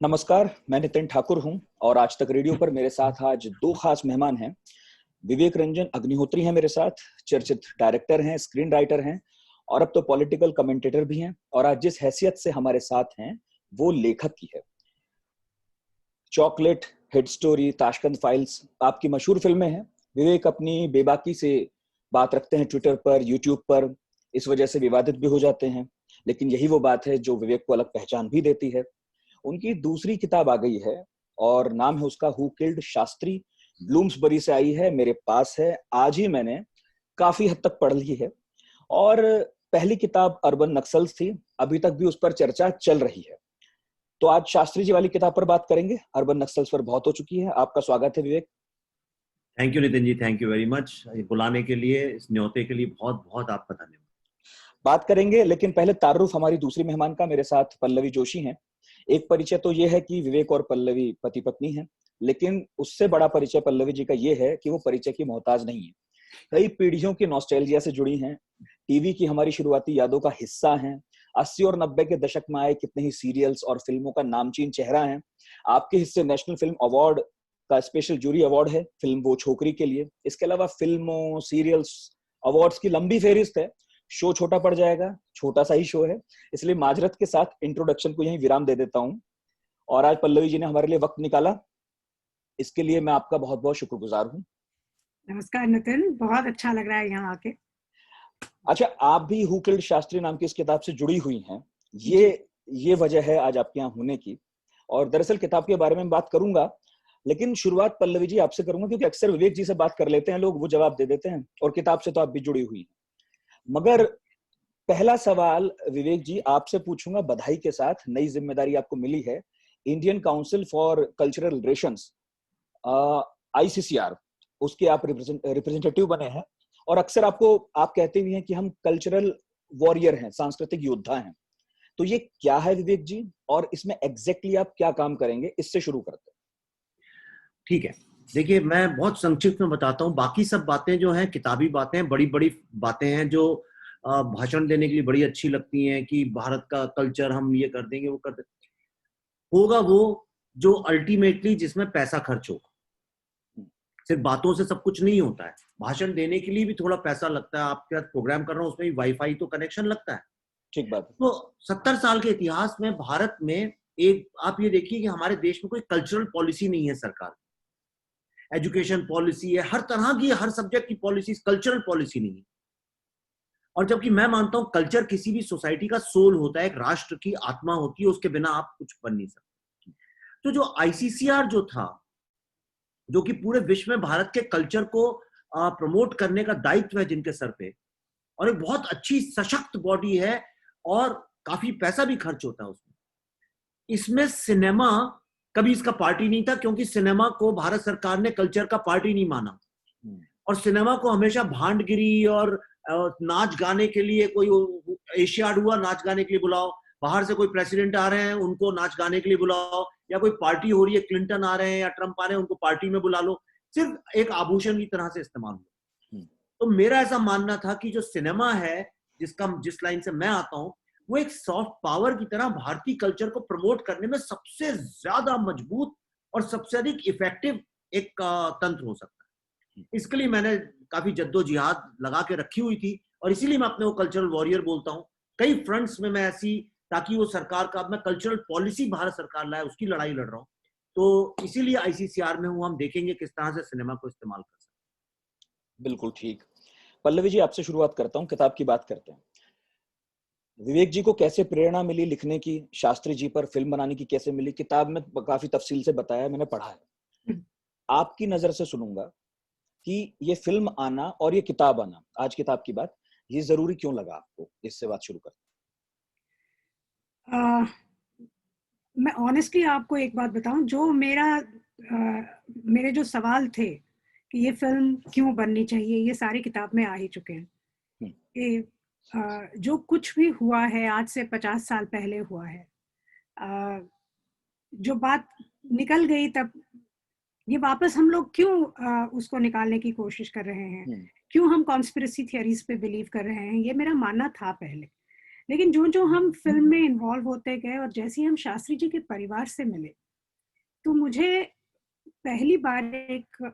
नमस्कार, मैं नितिन ठाकुर हूं और आज तक रेडियो पर मेरे साथ आज दो खास मेहमान हैं। विवेक रंजन अग्निहोत्री हैं मेरे साथ, चर्चित डायरेक्टर हैं, स्क्रीन राइटर हैं और अब तो पॉलिटिकल कमेंटेटर भी हैं। और आज जिस हैसियत से हमारे साथ हैं वो लेखक की है। Chocolate, hit story, Tashkent files आपकी मशहूर फिल्में हैं। विवेक अपनी बेबाकी से बात रखते हैं ट्विटर पर, यूट्यूब पर, इस वजह से विवादित भी हो जाते हैं, लेकिन यही वो बात है जो विवेक को अलग पहचान भी देती है। उनकी दूसरी किताब आ गई है और नाम है उसका हु किल्ड शास्त्री। ब्लूम्सबरी से आई है, मेरे पास है, आज ही मैंने काफी हद तक पढ़ ली है। और पहली किताब अर्बन नक्सल्स थी, अभी तक भी उस पर चर्चा चल रही है। तो आज शास्त्री जी वाली किताब पर बात करेंगे। अर्बन नक्सल्स पर बहुत हो चुकी है। आपका स्वागत है Vivek. Thank you Nitin ji, thank you very much बुलाने के लिए, इस न्योते के लिए बहुत बहुत आपका धन्यवाद। बात करेंगे, लेकिन पहले तारुफ हमारी दूसरी मेहमान का। मेरे साथ पल्लवी जोशी हैं। एक परिचय तो ये है कि विवेक और पल्लवी पति पत्नी हैं, लेकिन उससे बड़ा परिचय पल्लवी जी का ये है कि वो परिचय की मोहताज नहीं है। कई पीढ़ियों की नॉस्टैल्जिया से जुड़ी हैं, टीवी की हमारी शुरुआती यादों का हिस्सा हैं, 80 और 90 के दशक में आए कितने ही सीरियल्स और फिल्मों का नामचीन चेहरा है। आपके हिस्से नेशनल फिल्म अवार्ड का स्पेशल जूरी अवार्ड है फिल्म वो छोकरी के लिए। इसके अलावा फिल्मों, सीरियल्स, अवार्ड्स की लंबी फेहरिस्त है। शो छोटा पड़ जाएगा, छोटा सा ही शो है, इसलिए माजरत के साथ इंट्रोडक्शन को यहीं विराम दे देता हूं। और आज पल्लवी जी ने हमारे लिए वक्त निकाला, इसके लिए मैं आपका बहुत बहुत शुक्रगुजार हूं। नमस्कार नितिन, बहुत अच्छा लग रहा है यहाँ आके। अच्छा, आप भी हु किल्ड शास्त्री नाम की इस किताब से जुड़ी हुई हैं, ये वजह है आज आपके यहाँ होने की। और दरअसल किताब के बारे में बात करूंगा, लेकिन शुरुआत पल्लवी जी आपसे करूंगा, क्योंकि अक्सर विवेक जी से बात कर लेते हैं लोग, वो जवाब दे देते हैं, और किताब से तो आप भी जुड़ी हुई हैं। मगर पहला सवाल विवेक जी आपसे पूछूंगा, बधाई के साथ, नई जिम्मेदारी आपको मिली है। Indian council for cultural relations, ICCR, उसके आप रिप्रेजेंटेटिव बने हैं। और अक्सर आप कहते भी हैं कि हम कल्चरल वॉरियर हैं, सांस्कृतिक योद्धा हैं। तो ये क्या है विवेक जी, और इसमें एग्जैक्टली आप क्या काम करेंगे? इससे शुरू करते हैं। ठीक है, देखिए मैं बहुत संक्षिप्त में बताता हूँ। बाकी सब बातें जो हैं किताबी बातें हैं, बड़ी बड़ी बातें हैं जो भाषण देने के लिए बड़ी अच्छी लगती हैं कि भारत का कल्चर हम ये कर देंगे, वो कर देंगे। होगा वो जो अल्टीमेटली जिसमें पैसा खर्च होगा। सिर्फ बातों से सब कुछ नहीं होता है। भाषण देने के लिए भी थोड़ा पैसा लगता है। आपके साथ प्रोग्राम कर रहा हूँ, उसमें भी वाईफाई तो कनेक्शन लगता है। ठीक बात है। तो 70 साल के इतिहास में भारत में एक, आप ये देखिए कि हमारे देश में कोई कल्चरल पॉलिसी नहीं है। सरकार एजुकेशन पॉलिसी है, हर तरह की, हर सब्जेक्ट की पॉलिसी, कल्चरल पॉलिसी नहीं है। और जबकि मैं मानता हूं कल्चर किसी भी सोसाइटी का सोल होता है, एक राष्ट्र की आत्मा होती है, उसके बिना आप कुछ बन नहीं सकते। तो जो ICCR जो था, जो कि पूरे विश्व में भारत के कल्चर को प्रमोट करने का दायित्व है जिनके सर पे, और एक बहुत अच्छी सशक्त बॉडी है और काफी पैसा भी खर्च होता है उसमें। इसमें सिनेमा कभी इसका पार्टी नहीं था, क्योंकि सिनेमा को भारत सरकार ने कल्चर का पार्टी नहीं माना। और सिनेमा को हमेशा भांडगिरी और नाच गाने के लिए, कोई एशियाड हुआ नाच गाने के लिए बुलाओ, बाहर से कोई प्रेसिडेंट आ रहे हैं उनको नाच गाने के लिए बुलाओ, या कोई पार्टी हो रही है, क्लिंटन आ रहे हैं या ट्रंप आ रहे हैं, उनको पार्टी में बुला लो, सिर्फ एक आभूषण की तरह से इस्तेमाल हुआ। तो मेरा ऐसा मानना था कि जो सिनेमा है, जिस लाइन से मैं आता हूं, वो एक सॉफ्ट पावर की तरह भारतीय कल्चर को प्रमोट करने में सबसे ज्यादा मजबूत और सबसे अधिक इफेक्टिव एक तंत्र हो सकता है। इसके लिए मैंने काफी जद्दोजिहाद लगा के रखी हुई थी, और इसीलिए मैं अपने को कल्चरल वॉरियर बोलता हूँ। कई फ्रंट्स में मैं ऐसी, ताकि वो सरकार का, मैं कल्चरल पॉलिसी भारत सरकार लाए उसकी लड़ाई लड़ रहा हूँ। तो इसीलिए ICCR में हूँ। हम देखेंगे किस तरह से सिनेमा को इस्तेमाल कर सकते हैं। बिल्कुल ठीक। पल्लवी जी आपसे शुरुआत करता हूँ, किताब की बात करते हैं। विवेक जी को कैसे प्रेरणा मिली लिखने की, शास्त्री जी पर फिल्म बनाने की कैसे मिली? किताब में काफी तफसील से बताया, मैंने पढ़ा है। आपकी नजर से सुनूंगा कि ये फिल्म आना और ये किताब आना, आज किताब की बात, ये जरूरी क्यों लगा आपको? इससे बात शुरू करते हैं। मैं ऑनेस्टली आपको एक बात बताऊं, जो मेरे जो सवाल थे कि ये फिल्म क्यों बननी चाहिए, ये सारी किताब में आ ही चुके हैं। कि जो कुछ भी हुआ है आज से 50 साल पहले हुआ है, जो बात निकल गई तब, ये वापस हम लोग क्यों उसको निकालने की कोशिश कर रहे हैं, क्यों हम कॉन्स्पिरेसी थियरीज पे बिलीव कर रहे हैं, ये मेरा मानना था पहले। लेकिन जो जो हम फिल्म में इन्वॉल्व होते गए और जैसे ही हम शास्त्री जी के परिवार से मिले, तो मुझे पहली बार एक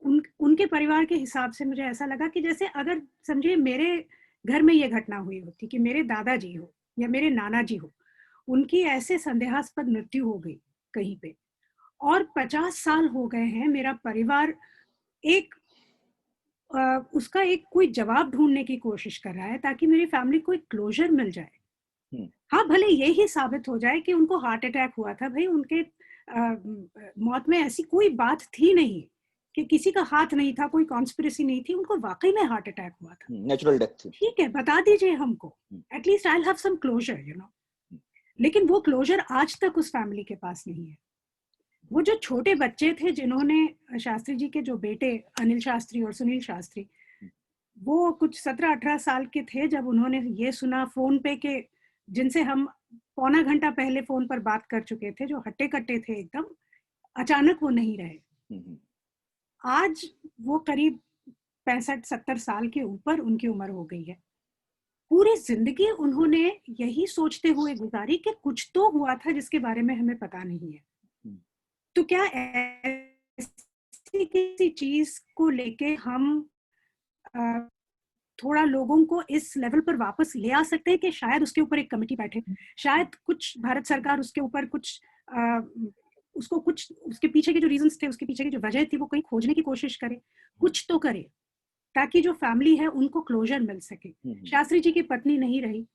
उनके परिवार के हिसाब से मुझे ऐसा लगा कि जैसे अगर समझिए मेरे घर में ये घटना हुई होती कि मेरे दादाजी हो या मेरे नाना जी हो, उनकी ऐसे संदेहास्पद मृत्यु हो गई कहीं पे, और 50 साल हो गए हैं, मेरा परिवार एक उसका एक कोई जवाब ढूंढने की कोशिश कर रहा है ताकि मेरी फैमिली को एक क्लोजर मिल जाए। हाँ, भले यही साबित हो जाए कि उनको हार्ट अटैक हुआ था, भाई उनके मौत में ऐसी कोई बात थी नहीं कि किसी का हाथ नहीं था, कोई कॉन्स्पिरेसी नहीं थी, उनको वाकई में हार्ट अटैक हुआ था, नेचुरल डेथ थी। ठीक है, बता दीजिए हमको, at least I will have some closure, you know. लेकिन वो क्लोजर आज तक उस फैमिली के पास नहीं है। वो जो छोटे बच्चे थे जिन्होंने शास्त्री जी के जो बेटे अनिल शास्त्री और सुनील शास्त्री, वो कुछ 17-18 साल के थे जब उन्होंने ये सुना फोन पे के, जिनसे हम पौना घंटा पहले फोन पर बात कर चुके थे, जो हट्टे कट्टे थे एकदम, अचानक वो नहीं रहे। आज वो करीब 65-70 साल के ऊपर उनकी उम्र हो गई है। पूरी जिंदगी उन्होंने यही सोचते हुए गुजारी कि कुछ तो हुआ था जिसके बारे में हमें पता नहीं है। तो क्या ऐसी किसी चीज को लेके हम थोड़ा लोगों को इस लेवल पर वापस ले आ सकते हैं कि शायद उसके ऊपर एक कमेटी बैठे, शायद कुछ भारत सरकार उसके ऊपर कुछ उसको कुछ उसके पीछे के जो रीजंस थे, उसके पीछे की जो वजह थी, वो कहीं खोजने की कोशिश करे, कुछ तो करे ताकि जो फैमिली है उनको क्लोजर मिल सके। शास्त्री जी की पत्नी नहीं रही,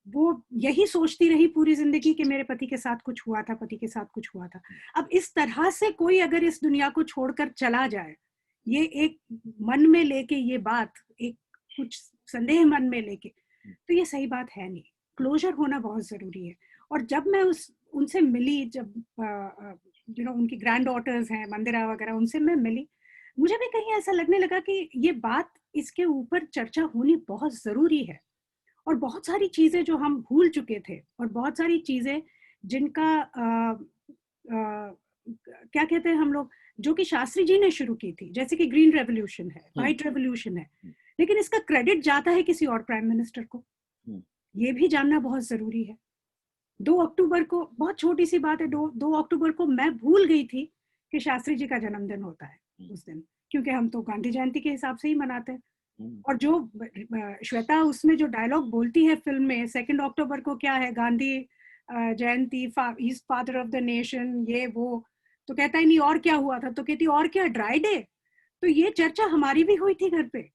वो यही सोचती रही पूरी जिंदगी कि मेरे पति के साथ कुछ हुआ था, पति के साथ कुछ हुआ था। अब इस तरह से कोई अगर इस दुनिया को छोड़कर चला जाए, ये एक मन में लेके ये बात, एक कुछ संदेह मन में लेके, तो ये सही बात है नहीं। क्लोजर होना बहुत जरूरी है। और जब मैं उनसे मिली, जब उनकी ग्रैंड डॉटर्स हैं मंदिरा वगैरह, उनसे मैं मिली, मुझे भी कहीं ऐसा लगने लगा कि ये बात, इसके ऊपर चर्चा होनी बहुत जरूरी है। और बहुत सारी चीजें जो हम भूल चुके थे, और बहुत सारी चीजें जिनका क्या कहते हैं हम लोग, जो कि शास्त्री जी ने शुरू की थी, जैसे कि ग्रीन रेवोल्यूशन है, व्हाइट रेवोल्यूशन है, लेकिन इसका क्रेडिट जाता है किसी और प्राइम मिनिस्टर को। ये भी जानना बहुत जरूरी है। 2 अक्टूबर को, बहुत छोटी सी बात है, 2 अक्टूबर को मैं भूल गई थी कि शास्त्री जी का जन्मदिन होता है उस दिन, क्योंकि हम तो गांधी जयंती के हिसाब से ही मनाते हैं। और जो श्वेता उसमें जो डायलॉग बोलती है फिल्म में, 2 अक्टूबर को क्या है, Gandhi Jayanti, is father of the nation, ये वो, तो कहता है नहीं और क्या हुआ था, तो कहती और क्या, ड्राई डे। तो ये चर्चा हमारी भी हुई थी घर पे।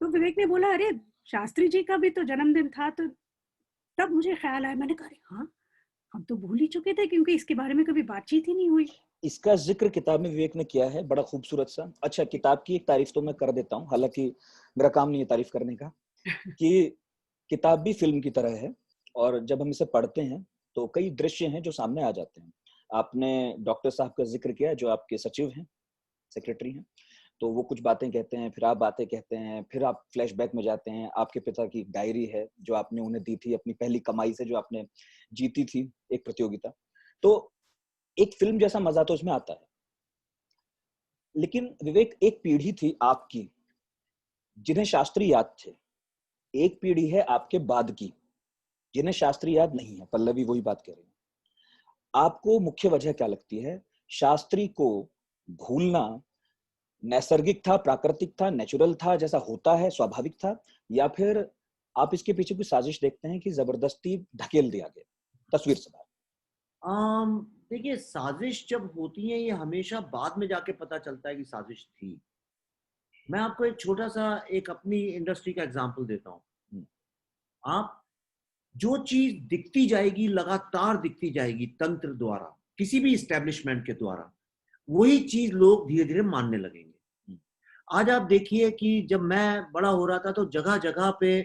तो विवेक ने बोला अरे शास्त्री जी का भी तो जन्मदिन था, तो तब मुझे ख्याल आया, मैंने कहा हाँ, हम तो भूल ही चुके थे, क्योंकि इसके बारे में कभी बातचीत ही नहीं हुई। इसका जिक्र किताब में विवेक ने किया है, बड़ा खूबसूरत सा। अच्छा, किताब की एक तारीफ तो मैं कर देता हूँ, हालांकि मेरा काम नहीं है तारीफ करने का, कि किताब भी फिल्म की तरह है, और जब हम इसे पढ़ते हैं तो कई दृश्य हैं जो सामने आ जाते हैं। आपने डॉक्टर साहब का जिक्र किया जो आपके सचिव हैं, सेक्रेटरी हैं, तो वो कुछ बातें कहते हैं, फिर आप बातें कहते हैं, फिर आप फ्लैशबैक में जाते हैं, आपके पिता की डायरी है जो आपने उन्हें दी थी अपनी पहली कमाई से, जो आपने जीती थी एक प्रतियोगिता। तो एक फिल्म जैसा मजा तो उसमें आता है। लेकिन विवेक, एक पीढ़ी थी आपकी जिन्हें शास्त्री याद थे, एक पीढ़ी है आपके बाद की जिन्हें शास्त्री याद नहीं है। पल्लवी वही बात कह रही है। आपको मुख्य वजह क्या लगती है? शास्त्री को भूलना नैसर्गिक था, प्राकृतिक था, नेचुरल था, जैसा होता है, स्वाभाविक था, या फिर आप इसके पीछे कोई साजिश देखते हैं कि जबरदस्ती ढकेल दिया गया तस्वीर से बाहर? देखिए, साजिश जब होती है ये हमेशा बाद में जाके पता चलता है कि साजिश थी। मैं आपको एक छोटा सा एक अपनी इंडस्ट्री का एग्जांपल देता हूँ। आप जो चीज दिखती जाएगी, लगातार दिखती जाएगी तंत्र द्वारा, किसी भी इस्टेब्लिशमेंट के द्वारा, वही चीज लोग धीरे धीरे मानने लगेंगे। आज आप देखिए कि जब मैं बड़ा हो रहा था तो जगह जगह पे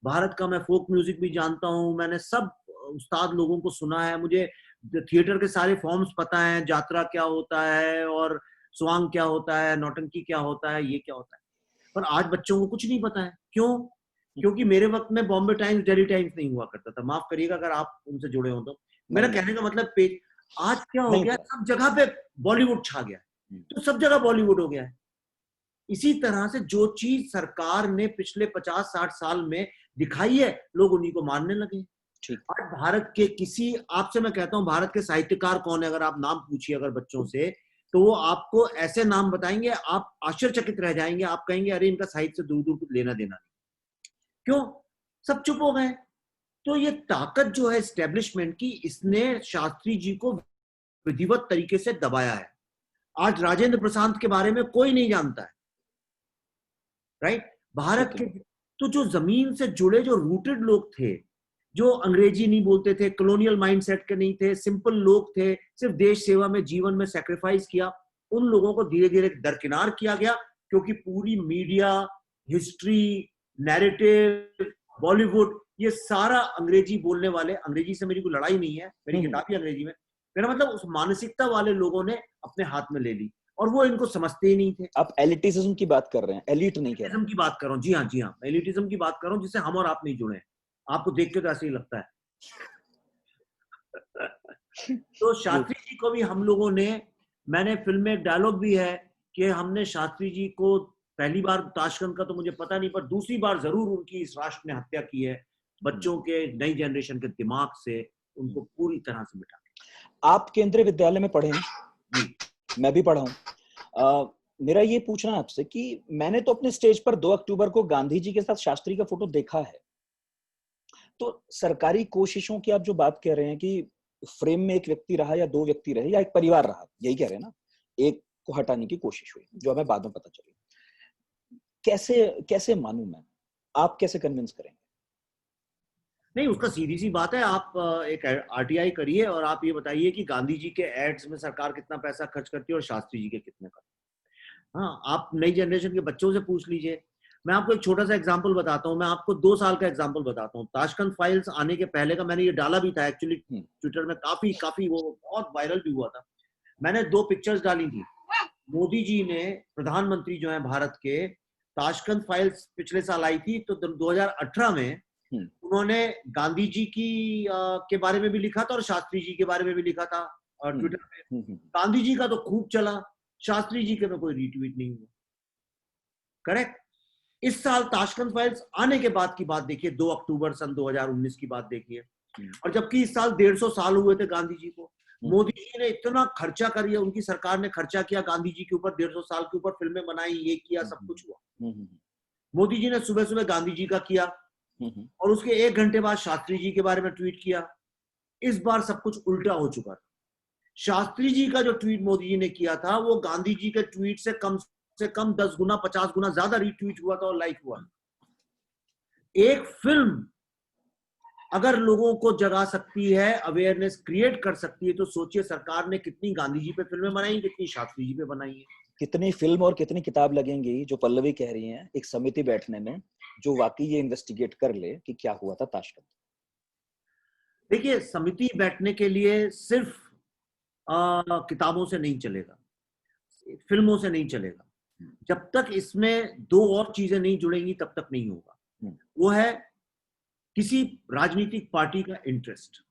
भारत का मैं फोक म्यूजिक भी जानता हूँ, मैंने सब उस्ताद लोगों को सुना है, मुझे थिएटर के सारे फॉर्म्स पता है, जात्रा क्या होता है और स्वांग क्या होता है, नौटंकी क्या होता है, ये क्या होता है। पर आज बच्चों को कुछ नहीं पता है। क्यों? क्योंकि मेरे वक्त में बॉम्बे टाइम्स, दिल्ली टाइम्स नहीं हुआ करता था। माफ करिएगा अगर आप उनसे जुड़े हो तो। मेरा कहने का मतलब पेज आज क्या हो गया, सब जगह पे बॉलीवुड छा गया, तो सब जगह बॉलीवुड हो गया है। इसी तरह से जो चीज सरकार ने पिछले 50-60 साल में दिखाई है, लोग उन्हीं को मारने लगे। ठीक। आज भारत के किसी, आपसे मैं कहता हूं भारत के साहित्यकार कौन है, अगर आप नाम पूछिए अगर बच्चों से, तो वो आपको ऐसे नाम बताएंगे, आप आश्चर्यचकित रह जाएंगे, आप कहेंगे अरे इनका साहित्य से दूर दूर कुछ लेना देना नहीं। क्यों? सब चुप हो गए। तो ये ताकत जो है एस्टेब्लिशमेंट की, इसने शास्त्री जी को विधिवत तरीके से दबाया है। आज राजेंद्र प्रसाद के बारे में कोई नहीं जानता है, राइट? भारत के तो जो जमीन से जुड़े जो रूटेड लोग थे, जो अंग्रेजी नहीं बोलते थे, कॉलोनियल माइंडसेट के नहीं थे, सिंपल लोग थे, सिर्फ देश सेवा में जीवन में सैक्रिफाइस किया, उन लोगों को धीरे धीरे दरकिनार किया गया, क्योंकि पूरी मीडिया, हिस्ट्री, नैरेटिव, बॉलीवुड, ये सारा अंग्रेजी बोलने वाले, अंग्रेजी से मेरी कोई लड़ाई नहीं है, मेरी किताब ही अंग्रेजी में, मेरा मतलब उस मानसिकता वाले लोगों ने अपने हाथ में ले ली, और वो इनको समझते ही नहीं थे। आप एलिटिज्म की बात कर रहे हैं, एलिट नहीं कह रहे हैं। की बात कर रहा हूँ, जी हाँ, जी हाँ, एलिटिज्म की बात कर रहा हूँ, जिससे हम और आप नहीं जुड़े हैं। आपको देख के तो ऐसे ही लगता है। तो शास्त्री जी को भी हम लोगों ने, मैंने फिल्म में एक डायलॉग भी है कि हमने शास्त्री जी को पहली बार ताशकंद का तो मुझे पता नहीं, पर दूसरी बार जरूर उनकी इस राष्ट्र ने हत्या की है, बच्चों के, नई जनरेशन के दिमाग से उनको पूरी तरह से मिटा। आप केंद्रीय विद्यालय में पढ़े हैं, मैं भी पढ़ा हूँ। मेरा ये पूछना है आपसे कि मैंने तो अपने स्टेज पर 2 अक्टूबर को गांधी जी के साथ शास्त्री का फोटो देखा है। तो सरकारी कोशिशों की आप जो बात कह रहे हैं कि फ्रेम में एक व्यक्ति रहा या 2 व्यक्ति रहे या एक परिवार रहा, यही कह रहे हैं ना, एक को हटाने की कोशिश हुई, जो हमें बाद में पता चली। कैसे मानूं मैं? आप कैसे कन्विंस करेंगे? नहीं, उसका सीधी सी बात है, आप एक आरटीआई करिए और आप ये बताइए कि गांधी जी के एड्स में सरकार कितना पैसा खर्च करती है और शास्त्री जी के कितने का। हाँ, आप नई जनरेशन के बच्चों से पूछ लीजिए। मैं आपको एक छोटा सा एग्जांपल बताता हूँ, मैं आपको 2 साल का एग्जांपल बताता हूँ। ताशकंद फाइल्स आने के पहले का मैंने ये डाला भी था एक्चुअली ट्विटर में, काफी वो बहुत वायरल भी हुआ था। मैंने 2 पिक्चर्स डाली थी। मोदी जी ने, प्रधानमंत्री जो है भारत के, ताशकंद फाइल्स पिछले साल आई थी, तो 2018 में उन्होंने गांधी जी की के बारे में भी लिखा था और शास्त्री जी के बारे में भी लिखा था ट्विटर पे। गांधी जी का तो खूब चला, शास्त्री जी के में कोई रीट्वीट नहीं हुआ। करेक्ट? इस साल ताशकंद फाइल्स आने के बाद की बात देखिए, 2 अक्टूबर सन 2019 की बात देखिए, और जबकि इस साल 150 साल हुए थे गांधी जी को। मोदी जी ने इतना खर्चा करिए, उनकी सरकार ने खर्चा किया गांधी जी के ऊपर, 150 साल के ऊपर फिल्में बनाई, ये किया, सब कुछ हुआ। मोदी जी ने सुबह सुबह गांधी जी का किया और उसके 1 घंटे बाद शास्त्री जी के बारे में ट्वीट किया। इस बार सब कुछ उल्टा हो चुका था। शास्त्री जी का जो ट्वीट मोदी जी ने किया था, वो गांधी जी के ट्वीट से कम 10 गुना 50 गुना ज्यादा रीट्वीट हुआ था और लाइक हुआ। एक फिल्म अगर लोगों को जगा सकती है, अवेयरनेस क्रिएट कर सकती है, तो सोचिए सरकार ने कितनी गांधी जी पे फिल्में बनाई, कितनी शास्त्री जी पे बनाई है। कितनी फिल्म और कितनी किताब लगेंगी, जो पल्लवी कह रही हैं, एक समिति बैठने में जो वाकई ये इन्वेस्टिगेट कर ले कि क्या हुआ था ताशकंद। देखिए, समिति बैठने के लिए सिर्फ किताबों से नहीं चलेगा, फिल्मों से नहीं चलेगा। जब तक इसमें 2 और चीजें नहीं जुड़ेंगी तब तक नहीं होगा। वो है किसी राजनीतिक पार्टी का इंटरेस्ट,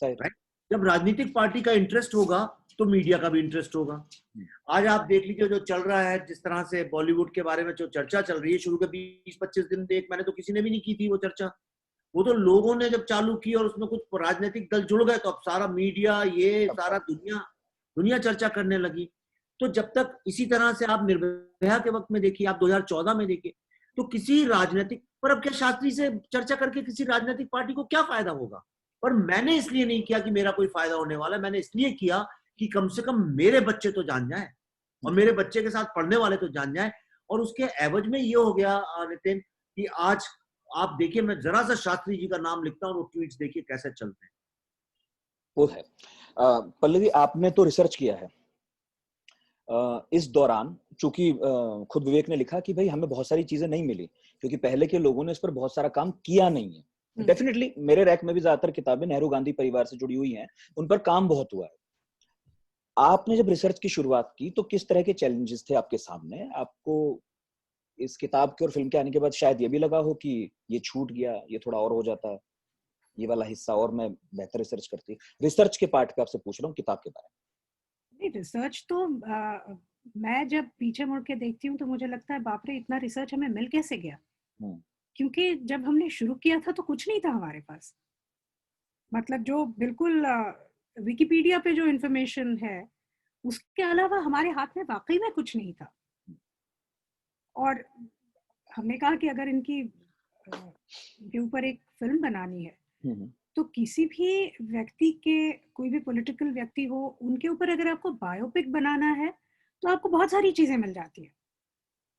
राइट? जब राजनीतिक पार्टी का इंटरेस्ट होगा तो मीडिया का भी इंटरेस्ट होगा। आज आप देख लीजिए जो चल रहा है, जिस तरह से बॉलीवुड के बारे में जो चर्चा चल रही है, शुरू के 20-25 दिन देख, मैंने तो किसी ने भी नहीं की थी वो चर्चा। वो तो लोगों ने जब चालू की और उसमें कुछ राजनीतिक दल जुड़ गए, तो अब सारा मीडिया, ये सारा दुनिया चर्चा करने लगी। तो जब तक इसी तरह से आप निर्भया के वक्त में देखिए, आप 2014 में देखिए, तो किसी राजनीतिक, पर अब क्या शास्त्री से चर्चा करके किसी राजनीतिक पार्टी को क्या फायदा होगा? पर मैंने इसलिए नहीं किया कि मेरा कोई फायदा होने वाला है, मैंने इसलिए किया कि कम से कम मेरे बच्चे तो जान जाए और मेरे बच्चे के साथ पढ़ने वाले तो जान जाए। और उसके एवज में ये हो गया नितिन कि आज आप देखिए, मैं जरा सा शास्त्री जी का नाम लिखता हूँ, वो ट्वीट्स देखिए कैसे चलते हैं। वो है। पल्लवी, आपने तो रिसर्च किया है इस दौरान, चूंकि खुद विवेक ने लिखा कि भाई हमें बहुत सारी चीजें नहीं मिली क्योंकि पहले के लोगों ने इस पर बहुत सारा काम किया नहीं है। डेफिनेटली मेरे रैक में भी ज्यादातर किताबें नेहरू गांधी परिवार से जुड़ी हुई हैं, उन पर काम बहुत हुआ है। आपने जब रिसर्च की शुरुआत की तो किस तरह के चैलेंजेस थे आपके सामने? आपको इस किताब के और फिल्म के आने के बाद शायद ये भी लगा हो कि ये छूट गया, ये थोड़ा और हो जाता, ये वाला हिस्सा और मैं बेहतर रिसर्च करती। रिसर्च के पार्ट पे आपसे पूछ रहा हूँ, किताब के बारे में। रिसर्च तो मैं जब पीछे मुड़ के देखती हूँ तो मुझे लगता है बाप रे, इतना रिसर्च हमें मिल कैसे गया। क्योंकि जब हमने शुरू किया था तो कुछ नहीं था हमारे पास, मतलब जो बिल्कुल विकिपीडिया पे जो इन्फॉर्मेशन है उसके अलावा हमारे हाथ में वाकई में कुछ नहीं था। और हमने कहा कि अगर इनके ऊपर एक फिल्म बनानी है तो किसी भी व्यक्ति के, कोई भी पॉलिटिकल व्यक्ति हो, उनके ऊपर अगर आपको बायोपिक बनाना है तो आपको बहुत सारी चीजें मिल जाती है,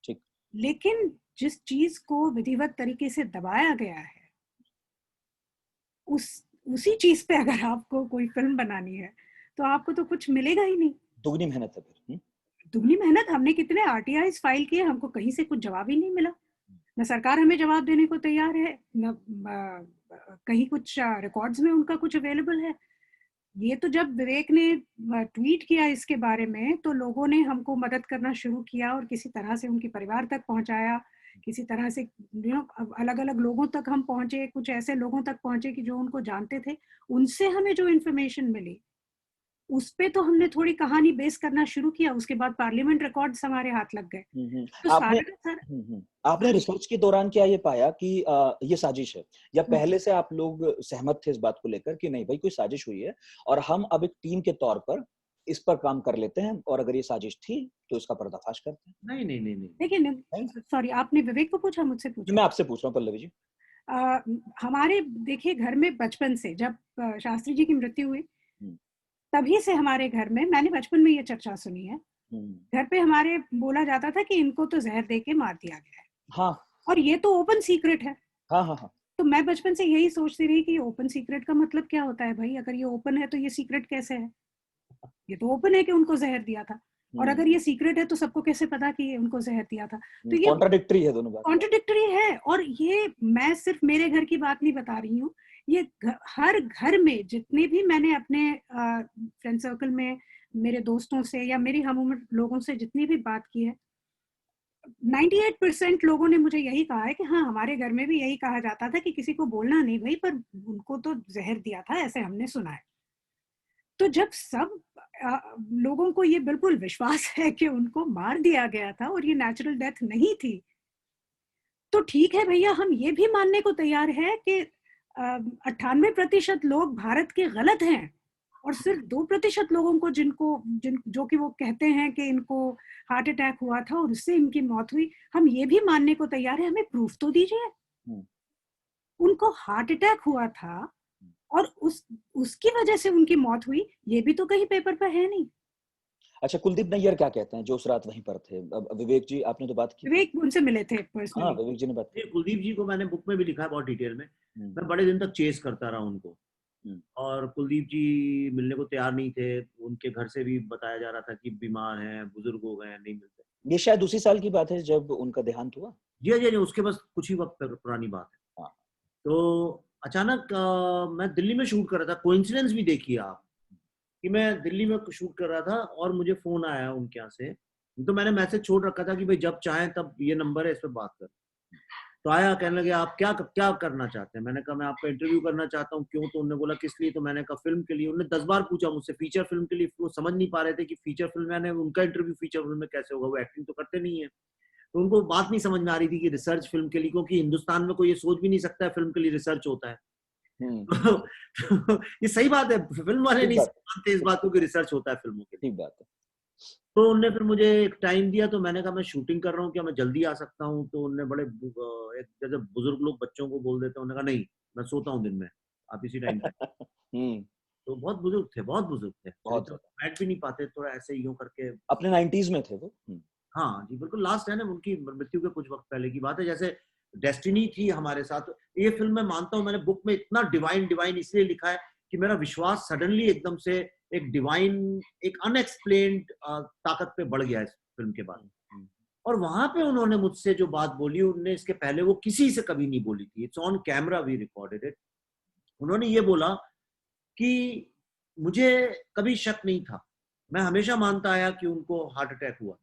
ठीक। लेकिन जिस चीज को विधिवत तरीके से दबाया गया है उसी चीज पे अगर आपको कोई फिल्म बनानी है तो आपको तो कुछ मिलेगा ही नहीं। दुगनी मेहनत है फिर। दुगनी मेहनत। हमने कितने आरटीआईज फाइल किए, हमको कहीं से कुछ जवाब ही नहीं मिला। न सरकार हमें जवाब देने को तैयार है, न कहीं कुछ रिकॉर्ड्स में उनका कुछ अवेलेबल है। ये तो जब विवेक ने ट्वीट किया इसके बारे में तो लोगों ने हमको मदद करना शुरू किया और किसी तरह से उनके परिवार तक पहुंचाया, किसी तरह से अलग अलग लोगों तक हम पहुंचे, कुछ ऐसे लोगों तक पहुंचे कि जो उनको जानते थे, उनसे हमें जो इन्फॉर्मेशन मिली उस पे तो हमने थोड़ी कहानी बेस करना शुरू किया। उसके बाद पार्लियामेंट रिकॉर्ड्स हमारे हाथ लग गए। तो आपने रिसर्च के दौरान क्या ये पाया कि ये साजिश है, या पहले से आप लोग सहमत थे इस बात को लेकर कि नहीं भाई कोई साजिश हुई है और हम अब एक टीम के तौर पर इस पर काम कर लेते हैं और अगर ये साजिश थी तो इसका पर्दाफाश करते हैं? नहीं नहीं नहीं नहीं। देखिए, सॉरी, आपने विवेक को पूछा, मुझसे पूछा? मैं आपसे पूछ रहा हूँ पल्लवी जी। हमारे देखिए घर में बचपन से, जब शास्त्री जी की मृत्यु हुई तभी से हमारे घर में, मैंने बचपन में ये चर्चा सुनी है, घर पे हमारे बोला जाता था कि इनको तो जहर दे के मार दिया गया है। हाँ। और ये तो ओपन सीक्रेट है। हाँ हाँ हाँ। तो मैं बचपन से यही सोचती रही कि ओपन सीक्रेट का मतलब क्या होता है भाई? अगर ये ओपन है तो ये सीक्रेट कैसे है? ये तो ओपन है कि उनको जहर दिया था, और अगर ये सीक्रेट है तो सबको कैसे पता कि उनको जहर दिया था? तो ये कॉन्ट्राडिक्टरी है, दोनों बात कॉन्ट्राडिक्टरी है। और ये मैं सिर्फ मेरे घर की बात नहीं बता रही हूँ, ये हर घर में जितने भी मैंने अपने फ्रेंड सर्कल में मेरे दोस्तों से या मेरी हम उम्र लोगों से जितनी भी बात की है, 98% लोगों ने मुझे यही कहा है कि हाँ, हमारे घर में भी यही कहा जाता था कि किसी को बोलना नहीं भाई, पर उनको तो जहर दिया था, ऐसे हमने सुना है। तो जब सब लोगों को ये बिल्कुल विश्वास है कि उनको मार दिया गया था और ये नेचुरल डेथ नहीं थी, तो ठीक है भैया, हम ये भी मानने को तैयार है कि 98% लोग भारत के गलत हैं और सिर्फ 2% लोगों को जो कि वो कहते हैं कि इनको हार्ट अटैक हुआ था और उससे इनकी मौत हुई, हम ये भी मानने को तैयार है। हमें प्रूफ तो दीजिए। उनको हार्ट अटैक हुआ था और उसकी वजह से उनकी मौत हुई, ये भी तो कहीं पेपर पर है नहीं। अच्छा, कुलदीप नैयर क्या कहते हैं जो उस रात वहीं पर थे? विवेक जी, आपने तो बात की, विवेक उनसे मिले थे पर्सनली। हाँ, विवेक जी ने बात की। कुलदीप जी को मैंने बुक में भी लिखा है बहुत डिटेल में। मैं बड़े दिन तक चेस करता रहा उनको, और कुलदीप जी मिलने को तैयार नहीं थे। उनके घर से भी बताया जा रहा था कि बीमार हैं, बुजुर्ग हो गए हैं, नहीं मिलते। ये शायद उसी साल की बात है जब उनका देहांत हुआ। जी, उसके बस कुछ ही वक्त पुरानी बात है। तो अचानक मैं दिल्ली में शूट कर रहा था। कोइंसिडेंस भी देखिए आप कि मैं दिल्ली में शूट कर रहा था और मुझे फोन आया उनके यहाँ से। तो मैंने मैसेज छोड़ रखा था कि भाई जब चाहें तब ये नंबर है, इस पर बात कर। तो आया, कहने लगे आप क्या करना चाहते हैं? मैंने कहा मैं आपका इंटरव्यू करना चाहता हूँ। क्यों? तो उन्होंने बोला किस लिए? तो मैंने कहा फिल्म के लिए। उन्होंने 10 बार पूछा मुझसे फीचर फिल्म के लिए। वो समझ नहीं पा रहे थे कि फीचर फिल्म, मैंने उनका इंटरव्यू फीचर फिल्म में कैसे होगा, वो एक्टिंग तो करते नहीं है। तो उनको बात नहीं समझ में आ रही थी कि रिसर्च फिल्म के लिए, क्योंकि हिंदुस्तान में कोई ये सोच भी नहीं सकता है फिल्म के लिए रिसर्च होता है। तो ये सही बात है, फिल्म वाले नहीं मानते इस बात को कि रिसर्च होता है फिल्मों के लिए। ठीक बात है। तो उन्होंने फिर मुझे एक टाइम दिया, तो मैंने कहा मैं शूटिंग कर रहा हूँ, क्या मैं जल्दी आ सकता हूँ? तो उन्होंने बड़े एक जैसे बुजुर्ग लोग बच्चों को बोल देते हैं, उन्होंने कहा नहीं, मैं सोता हूँ दिन में, आप इसी टाइम पे। तो बहुत बुजुर्ग थे, तो बैठ भी नहीं पाते, थोड़ा ऐसे यूं करके। अपने 90s में थे वो। हाँ जी, बिल्कुल लास्ट है ना, उनकी मृत्यु के कुछ वक्त पहले की बात है। जैसे डेस्टिनी थी हमारे साथ। ये फिल्म मैं मानता हूँ, मैंने बुक में इतना डिवाइन इसलिए लिखा है कि मेरा विश्वास सडनली एकदम से एक डिवाइन, एक अनएक्सप्लेन्ड ताकत पे बढ़ गया इस फिल्म के बाद। और वहां पे उन्होंने मुझसे जो बात बोली, उन्होंने इसके पहले वो किसी से कभी नहीं बोली थी। It's on camera, we recorded it. उन्होंने ये बोला कि मुझे कभी शक नहीं था, मैं हमेशा मानता आया कि उनको हार्ट अटैक हुआ,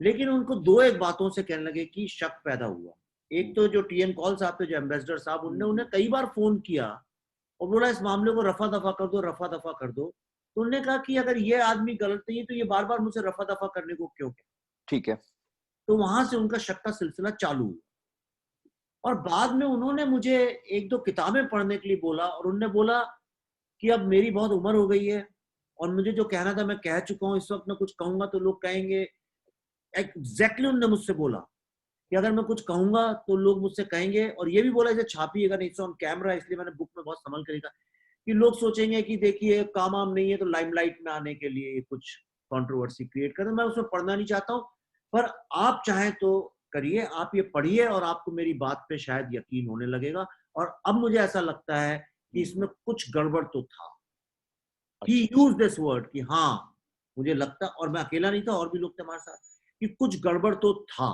लेकिन उनको दो एक बातों से कहने लगे कि शक पैदा हुआ। एक तो जो टीएन कॉल साहब थे, जो एम्बेसडर साहब, उन्होंने उन्हें कई बार फोन किया और बोला इस मामले को रफा दफा कर दो। तो उन्होंने कहा कि अगर ये आदमी गलत नहीं है तो ये बार बार मुझसे रफा दफा करने को क्यों कहता? ठीक है। तो वहां से उनका शक का सिलसिला चालू हुआ। और बाद में उन्होंने मुझे एक दो किताबें पढ़ने के लिए बोला और उन्होंने बोला कि अब मेरी बहुत उम्र हो गई है और मुझे जो कहना था मैं कह चुका हूँ, इस वक्त मैं कुछ कहूंगा तो लोग कहेंगे, एग्जैक्टली उन्होंने मुझसे बोला कि अगर मैं कुछ कहूंगा तो लोग मुझसे कहेंगे, और ये भी बोला इसे छापिएगा नहीं, ऑन कैमरा, इसलिए मैंने बुक में बहुत संभल कर लिखा कि लोग सोचेंगे कि देखिए काम आम नहीं है तो लाइमलाइट में आने के लिए कुछ कंट्रोवर्सी क्रिएट कर, मैं उसमें पढ़ना नहीं चाहता हूँ। पर आप चाहें तो करिए, आप ये पढ़िए और आपको मेरी बात पे शायद यकीन होने लगेगा। और अब मुझे ऐसा लगता है कि इसमें कुछ गड़बड़ तो था। He used this word कि हाँ मुझे लगता, और मैं अकेला नहीं था, और भी लोग थे हमारे साथ, कि कुछ गड़बड़ तो था।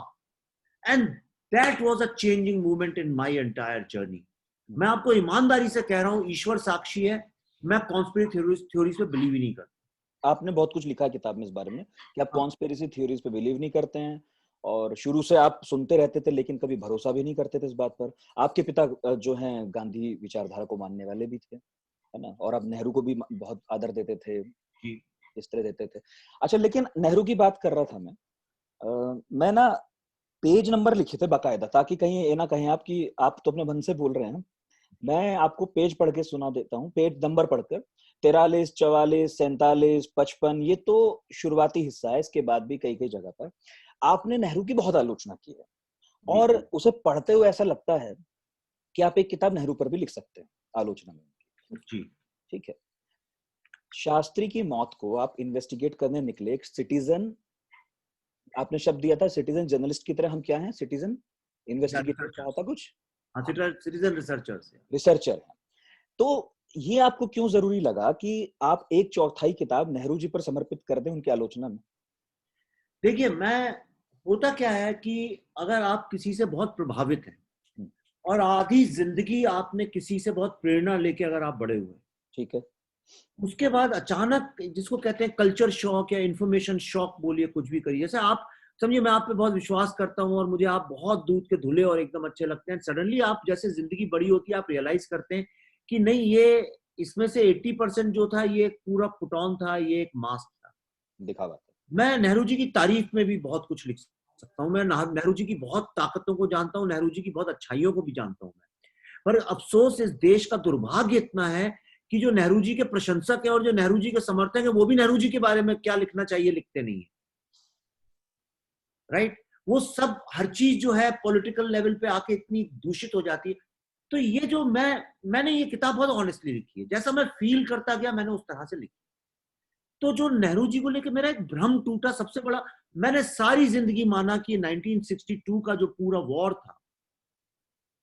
And that was a changing movement in my entire journey. मैं आपको ईमानदारी से कह रहा हूँ, ईश्वर साक्षी है, मैं कॉन्स्पिरेसी थ्योरीज पे बिलीव ही नहीं करता। आपने बहुत कुछ लिखा है किताब में इस बारे में कि आप कॉन्स्पिरेसी थ्योरीज पे बिलीव नहीं करते हैं, और शुरू से आप सुनते रहते थे लेकिन कभी भरोसा भी नहीं करते थे इस बात पर। आपके पिता जो हैं गांधी विचारधारा को मानने वाले भी थे, है ना, और आप नेहरू को भी बहुत आदर देते थे, इस तरह देते थे। अच्छा, लेकिन नेहरू की बात कर रहा था मैं ना पेज नंबर लिखे थे बाकायदा, ताकि कहीं ये ना कहें आप कि आप तो अपने मन से बोल रहे हैं। मैं आपको पेज पढ़ के सुना देता हूँ, पेज नंबर पढ़कर। 43, 44, 47, 55, ये तो शुरुआती हिस्सा है, इसके बाद भी कई कई जगह पर आपने नेहरू की बहुत आलोचना की है, और उसे पढ़ते हुए ऐसा लगता है कि आप एक किताब नेहरू पर भी लिख सकते हैं आलोचना में। जी, ठीक है। शास्त्री की मौत को आप इन्वेस्टिगेट करने निकले, एक सिटीजन, आपने शब्द दिया था सिटीजन जर्नलिस्ट की तरह, हम क्या हैं? सिटीजन इन्वेस्टिगेटर, क्या होता कुछ? सिटीजन रिसर्चर है। तो ये आपको क्यों जरूरी लगा कि आप 1/4 किताब नेहरू जी पर समर्पित कर दें उनकी आलोचना में? देखिए, होता क्या है कि अगर आप किसी से बहुत प्रभावित हैं और आधी जिंदगी आपने किसी से बहुत प्रेरणा लेके अगर आप बड़े हुए, ठीक है, उसके बाद अचानक, जिसको कहते हैं कल्चर शॉक या इंफॉर्मेशन शॉक बोलिए, कुछ भी करिए, जैसे आप समझिए मैं आप पे बहुत विश्वास करता हूं और मुझे आप बहुत दूध के धुले और एकदम अच्छे लगते हैं, सडनली आप जैसे जिंदगी बड़ी होती है आप रियलाइज करते हैं कि नहीं, ये इसमें से 80% जो था ये पूरा पुट ऑन था, ये एक मास्क था, दिखावा था। मैं नेहरू जी की तारीफ में भी बहुत कुछ लिख सकता हूँ, मैं नेहरू जी की बहुत ताकतों को जानता हूँ, नेहरू जी की बहुत अच्छाइयों को भी जानता हूँ मैं। पर अफसोस, इस देश का दुर्भाग्य इतना है कि जो नेहरू जी के प्रशंसक है और जो नेहरू जी के समर्थक है, वो भी नेहरू जी के बारे में क्या लिखना चाहिए लिखते नहीं है। राइट? वो सब हर चीज जो है पॉलिटिकल लेवल पे आके इतनी दूषित हो जाती है। तो ये जो मैंने ये किताब बहुत ऑनेस्टली लिखी है, जैसा मैं फील करता गया मैंने उस तरह से लिखी। तो जो नेहरू जी को लेकर मेरा एक भ्रम टूटा सबसे बड़ा, मैंने सारी जिंदगी माना कि 1962 का जो पूरा वॉर था,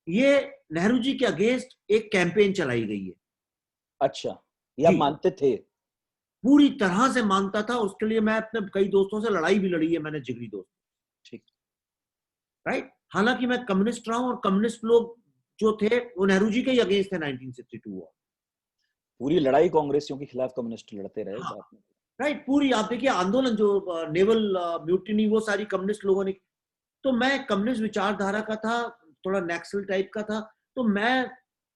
ये नेहरू जी के अगेंस्ट एक कैंपेन चलाई गई है। अच्छा, ये आप मानते थे? पूरी तरह से मानता था, उसके लिए मैं अपने कई दोस्तों से लड़ाई भी लड़ी है मैंने, जिगरी दोस्त। ठीक, राइट? हालांकि मैं कम्युनिस्ट रहा हूं और कम्युनिस्ट लोग जो थे वो नेहरू जी के ही अगेंस्ट थे 1962 वॉर। पूरी लड़ाई कांग्रेसियों के खिलाफ कम्युनिस्ट लड़ते रहे। हाँ, राइट, पूरी आप देखिए आंदोलन जो नेवल म्यूटिनी, वो सारी कम्युनिस्ट लोगों ने। तो मैं कम्युनिस्ट विचारधारा का था, थोड़ा नक्सल टाइप का था, तो मैं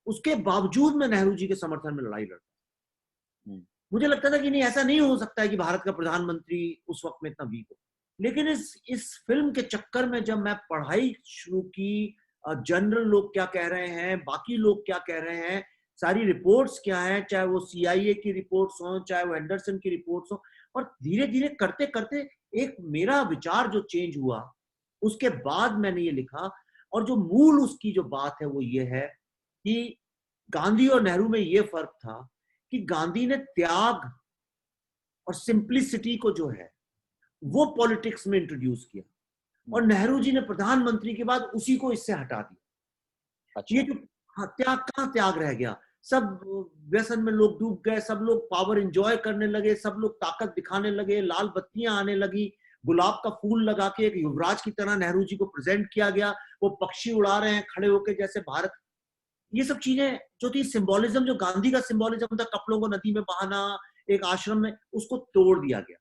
उसके बावजूद मैं नेहरू जी के समर्थन में लड़ाई लड़ता। मुझे लगता था कि नहीं, ऐसा नहीं हो सकता है कि भारत का प्रधानमंत्री उस वक्त में इतना वीक हो। लेकिन इस फिल्म के चक्कर में जब मैं पढ़ाई शुरू की, जनरल लोग क्या कह रहे हैं, बाकी लोग क्या कह रहे हैं, सारी रिपोर्ट्स क्या हैं, चाहे वो CIA की रिपोर्ट्स हो, चाहे वो एंडरसन की रिपोर्ट्स हो, और धीरे धीरे करते करते एक मेरा विचार जो चेंज हुआ, उसके बाद मैंने ये लिखा। और जो मूल उसकी जो बात है वो ये है कि गांधी और नेहरू में ये फर्क था कि गांधी ने त्याग और सिंप्लिसिटी को जो है वो पॉलिटिक्स में इंट्रोड्यूस किया, और नेहरू जी ने प्रधानमंत्री के बाद उसी को इससे हटा दिया। अच्छा। ये जो त्याग, कहां त्याग रह गया, सब व्यसन में लोग डूब गए, सब लोग पावर एंजॉय करने लगे, सब लोग ताकत दिखाने लगे, लाल बत्तियां आने लगी, गुलाब का फूल लगा के एक युवराज की तरह नेहरू जी को प्रेजेंट किया गया, वो पक्षी उड़ा रहे हैं खड़े होकर जैसे भारत। ये सब चीजें जो थी सिंबोलिज्म, जो गांधी का सिंबोलिज्म था, कपड़ों को नदी में बहाना, एक आश्रम में, उसको तोड़ दिया गया।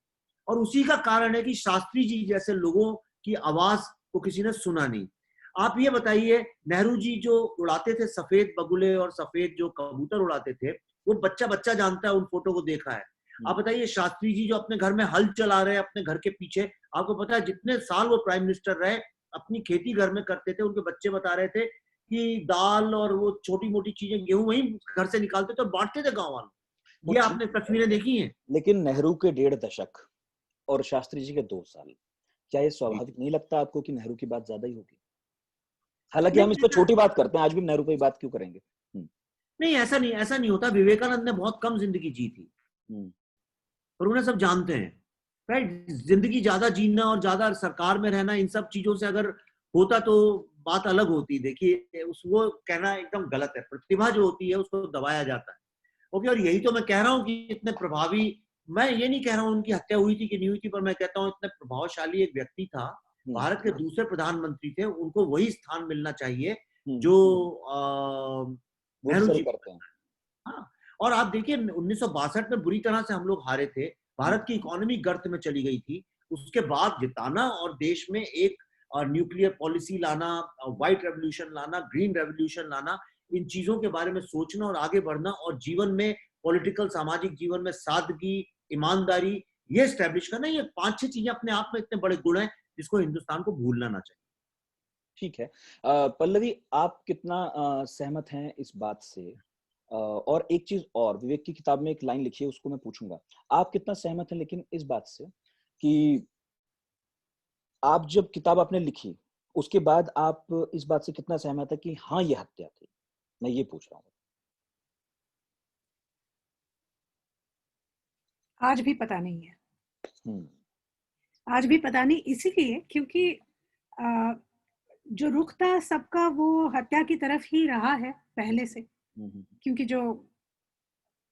और उसी का कारण है कि शास्त्री जी जैसे लोगों की आवाज को किसी ने सुना नहीं। आप ये बताइए, नेहरू जी जो उड़ाते थे सफेद बगुले और सफेद जो कबूतर उड़ाते थे, वो बच्चा बच्चा जानता है, उन फोटो को देखा है। आप बताइए, शास्त्री जी जो अपने घर में हल चला रहे हैं अपने घर के पीछे, आपको पता है जितने साल वो प्राइम मिनिस्टर रहे अपनी खेती घर में करते थे, उनके बच्चे बता रहे थे कि दाल और वो छोटी मोटी चीजें, गेहूं वही घर से निकालते थे और बांटते थे गांव वालों। ये आपने तस्वीरें देखी हैं। लेकिन नेहरू के 1.5 दशक और शास्त्री जी के 2 साल, क्या ये स्वाभाविक नहीं लगता आपको कि नेहरू की बात ज्यादा ही होगी? हालांकि हम इस पे छोटी बात करते हैं, आज भी नेहरू पे बात क्यों करेंगे? नहीं, ऐसा नहीं होता। विवेकानंद ने बहुत कम जिंदगी जी थी और उन्हें सब जानते हैं, राइट। जिंदगी ज्यादा जीना और ज्यादा सरकार में रहना, इन सब चीजों से अगर होता तो बात अलग होती। देखिए, उस वो कहना एकदम गलत है। प्रतिभा जो होती है उसको दबाया जाता है। ओके, और यही तो मैं कह रहा हूँ कि इतने प्रभावी, मैं ये नहीं कह रहा हूँ उनकी हत्या हुई थी कि नहीं हुई थी, पर मैं कहता हूँ इतने प्रभावशाली एक व्यक्ति था, भारत के दूसरे प्रधानमंत्री थे, उनको वही स्थान मिलना चाहिए जो नेहरू जी करते हैं। हाँ, और आप देखिए 1962 में बुरी तरह से हम लोग हारे थे, भारत की इकोनॉमी गर्त में चली गई थी। उसके बाद जिताना और देश में एक न्यूक्लियर पॉलिसी लाना, व्हाइट रेवोल्यूशन लाना, ग्रीन रेवोल्यूशन लाना, इन चीजों के बारे में सोचना और आगे बढ़ना, और जीवन में पॉलिटिकल, सामाजिक जीवन में सादगी, ईमानदारी, ये स्टैब्लिश करना, ये 5-6 चीजें अपने आप में इतने बड़े गुण हैं जिसको हिंदुस्तान को भूलना ना चाहिए। ठीक है। पल्लवी, आप कितना सहमत हैं इस बात से? और एक चीज और, विवेक की किताब में एक लाइन लिखी है, उसको मैं पूछूंगा, आप कितना सहमत हैं लेकिन इस बात से कि आप जब किताब आपने लिखी उसके बाद आप इस बात से कितना सहमत है कि हाँ ये हत्या थी? मैं ये पूछ रहा हूँ। आज भी पता नहीं है। आज भी पता नहीं, इसीलिए क्योंकि जो रुख था सबका वो हत्या की तरफ ही रहा है पहले से। क्योंकि जो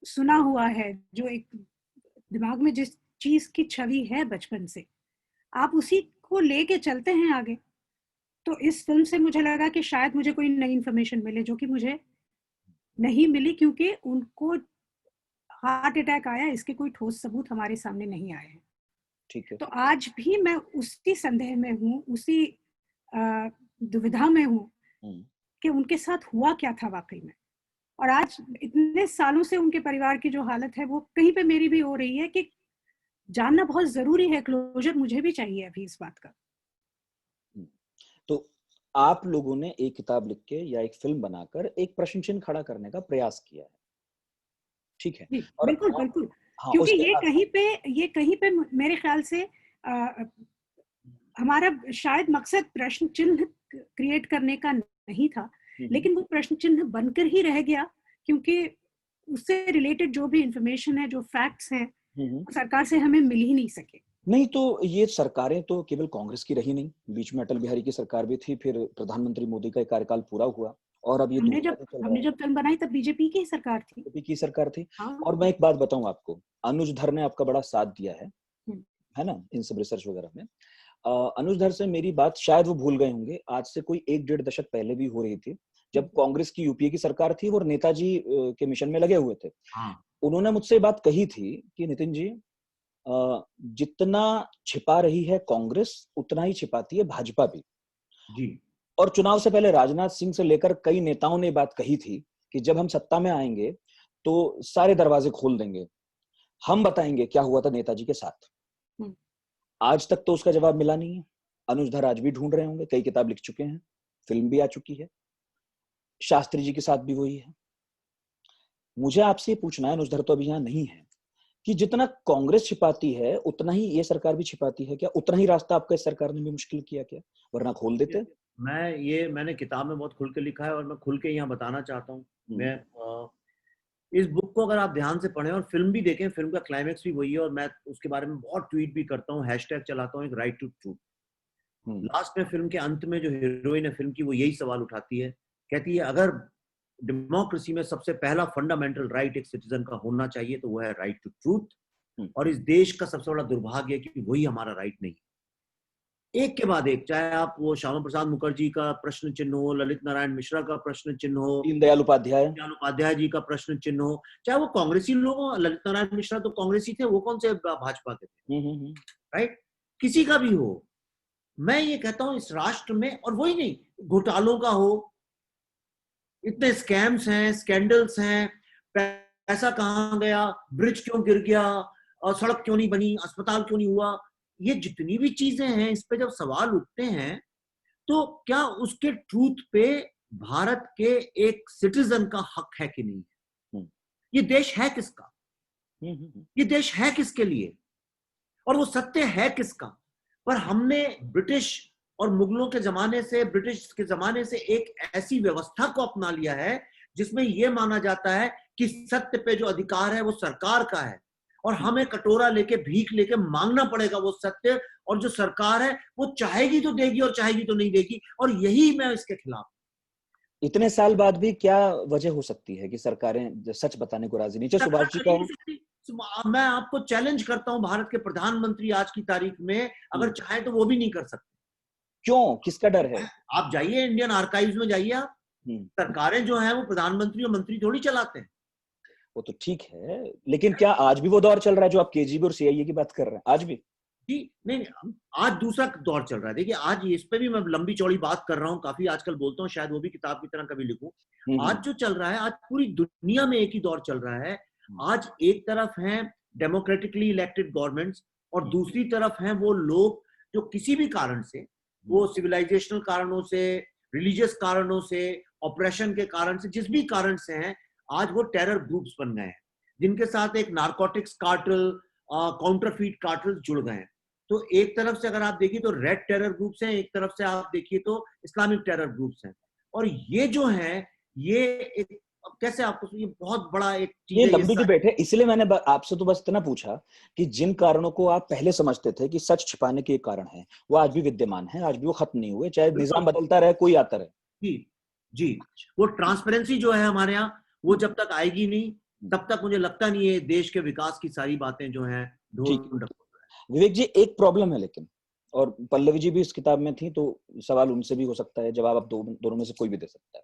सुना हुआ है, जो एक दिमाग में जिस चीज की छवि है बचपन से, आप उसी को लेके चलते हैं आगे। तो इस फिल्म से मुझे लगा कि शायद मुझे कोई नई इंफॉर्मेशन मिले, जो कि मुझे नहीं मिली, क्योंकि उनको हार्ट अटैक आया, इसके कोई ठोस सबूत हमारे सामने नहीं आए हैं। ठीक है। तो आज भी मैं उसी संदेह में हूँ, उसी दुविधा में हूँ कि उनके साथ हुआ क्या था वाकई में। और आज इतने सालों से उनके परिवार की जो हालत है वो कहीं पे मेरी भी हो रही है कि जानना बहुत जरूरी है, क्लोजर मुझे भी चाहिए अभी इस बात का। तो आप लोगों ने एक किताब लिख के या एक फिल्म बनाकर एक प्रश्न चिन्ह खड़ा करने का प्रयास किया है, ठीक है? और बिल्कुल बिल्कुल। हाँ, क्योंकि ये कहीं पे मेरे ख्याल से हमारा शायद मकसद प्रश्न चिन्ह क्रिएट करने का नहीं था, लेकिन वो प्रश्न चिन्ह बनकर ही रह गया, क्योंकि उससे रिलेटेड जो भी इंफॉर्मेशन है, जो फैक्ट्स हैं, सरकार से हमें मिल ही नहीं सके। नहीं तो ये सरकारें तो केवल कांग्रेस की रही नहीं, बीच में अटल बिहारी की सरकार भी थी, फिर प्रधानमंत्री मोदी का कार्यकाल पूरा हुआ, और अब ये हमने जब फिल्म बनाई तब बीजेपी की सरकार थी। बीजेपी की सरकार थी। हाँ। और मैं एक बात बताऊं आपको, अनुज धर ने आपका बड़ा साथ दिया है ना, इन सब रिसर्च वगैरह में। अनुज धर से मेरी बात शायद वो भूल गए होंगे, आज से कोई 1-1.5 दशक पहले भी हो रही थी, जब कांग्रेस की यूपीए की सरकार थी और नेताजी के मिशन में लगे हुए थे। उन्होंने मुझसे बात कही थी कि नितिन जी, जितना छिपा रही है कांग्रेस उतना ही छिपाती है भाजपा भी जी। और चुनाव से पहले राजनाथ सिंह से लेकर कई नेताओं ने बात कही थी कि जब हम सत्ता में आएंगे तो सारे दरवाजे खोल देंगे, हम बताएंगे क्या हुआ था नेताजी के साथ। आज तक तो उसका जवाब मिला नहीं है। अनुज धर आज भी ढूंढ रहे होंगे, कई किताब लिख चुके हैं, फिल्म भी आ चुकी है, शास्त्री जी के साथ भी वही है। मुझे आपसे पूछना है, अनुज धर तो अभी यहाँ नहीं है, कि जितना कांग्रेस छिपाती है उतना ही ये सरकार भी छिपाती है क्या? उतना ही रास्ता आपका इस सरकार ने भी मुश्किल किया क्या? वरना खोल देते। मैंने किताब में बहुत खुल के लिखा है और मैं खुल के यहाँ बताना चाहता हूँ। मैं इस बुक को अगर आप ध्यान से पढ़ें और फिल्म भी देखें, फिल्म का क्लाइमेक्स भी वही है, और मैं उसके बारे में बहुत ट्वीट भी करता हूँ, हैशटैग चलाता हूँ, एक राइट टू ट्रूथ। लास्ट में फिल्म के अंत में जो हीरोइन है फिल्म की, वो यही सवाल उठाती है, कहती है अगर डेमोक्रेसी में सबसे पहला फंडामेंटल राइट एक सिटीजन का होना चाहिए तो वो है राइट टू ट्रूथ, और इस देश का सबसे बड़ा दुर्भाग्य है कि वही हमारा राइट नहीं। एक के बाद एक, चाहे आप वो श्यामा प्रसाद मुखर्जी का प्रश्न चिन्ह हो, ललित नारायण मिश्रा का प्रश्न चिन्ह हो, दीनदयाल उपाध्याय जी का प्रश्न चिन्ह हो, चाहे वो कांग्रेसी लोग हो, ललित नारायण मिश्रा तो कांग्रेसी थे, वो कौन से भाजपा के थे, राइट, किसी का भी हो। मैं ये कहता हूं इस राष्ट्र में, और वही नहीं, घोटालों का हो, इतने स्कैम्स हैं, स्कैंडल्स हैं, पैसा कहां गया, ब्रिज क्यों गिर गया, और सड़क क्यों नहीं बनी, अस्पताल क्यों नहीं हुआ, ये जितनी भी चीजें हैं, इस पे जब सवाल उठते हैं तो क्या उसके ट्रूथ पे भारत के एक सिटीजन का हक है कि नहीं है। ये देश है किसका, ये देश है किसके लिए, और वो सत्य है किसका। पर हमने ब्रिटिश और मुगलों के जमाने से, ब्रिटिश के जमाने से एक ऐसी व्यवस्था को अपना लिया है जिसमें यह माना जाता है कि सत्य पे जो अधिकार है वो सरकार का है, और हमें कटोरा लेके भीख लेके मांगना पड़ेगा वो सत्य, और जो सरकार है वो चाहेगी तो देगी और चाहेगी तो नहीं देगी, और यही मैं इसके खिलाफ। इतने साल बाद भी क्या वजह हो सकती है कि सरकारें सच बताने को राजी नहीं? चाहे सुभाष जी का, मैं आपको चैलेंज करता हूं, भारत के प्रधानमंत्री आज की तारीख में अगर चाहे तो वो भी नहीं कर सकते। क्यों, किसका डर है? आप जाइए इंडियन आर्काइव्स में जाइए आप, सरकारें जो है वो प्रधानमंत्री और मंत्री थोड़ी चलाते हैं। वो तो ठीक है, लेकिन क्या आज भी वो दौर चल रहा है जो आप केजीबी और सीआईए की बात कर रहे हैं? आज भी जी नहीं, आज दूसरा दौर चल रहा है। देखिए आज इस पे भी मैं लंबी चौड़ी बात कर रहा हूँ, काफी आजकल बोलता हूँ, शायद वो भी किताब की तरह कभी लिखूं। आज जो चल रहा है, आज पूरी दुनिया में एक ही दौर चल रहा है। आज एक तरफ है डेमोक्रेटिकली इलेक्टेड गवर्नमेंट्स, और दूसरी तरफ है वो लोग जो किसी भी कारण से, वो सिविलाइजेशनल कारणों से, रिलीजियस कारणों से, ऑपरेशन के कारण से, जिस भी कारण से हैं, आज वो टेरर ग्रुप्स बन गए हैं जिनके साथ एक नारकोटिक्स कार्टेल, काउंटरफीट कार्टेल जुड़ गए हैं। तो एक तरफ से अगर आप देखिए तो रेड टेरर ग्रुप्स हैं, एक तरफ से आप देखिए तो इस्लामिक टेरर ग्रुप्स हैं, और ये जो है ये एक, कैसे आपको, ये बहुत बड़ा एक चीज ये लंबी डिबेट है, इसलिए मैंने आपसे तो बस इतना पूछा कि जिन कारणों को आप पहले समझते थे कि सच छिपाने के कारण है, वो आज भी विद्यमान है, आज भी वो खत्म नहीं हुए, चाहे निजाम बदलता रहे, कोई आता रहे। जी जी, वो ट्रांसपेरेंसी जो है हमारे यहाँ, वो जब तक आएगी नहीं तब तक मुझे लगता नहीं है देश के विकास की सारी बातें जो हैं ढोल। विवेक जी, एक प्रॉब्लम है लेकिन, और पल्लवी जी भी इस किताब में थी, तो सवाल उनसे भी हो सकता है, जवाब आप दोनों में से कोई भी दे सकता है।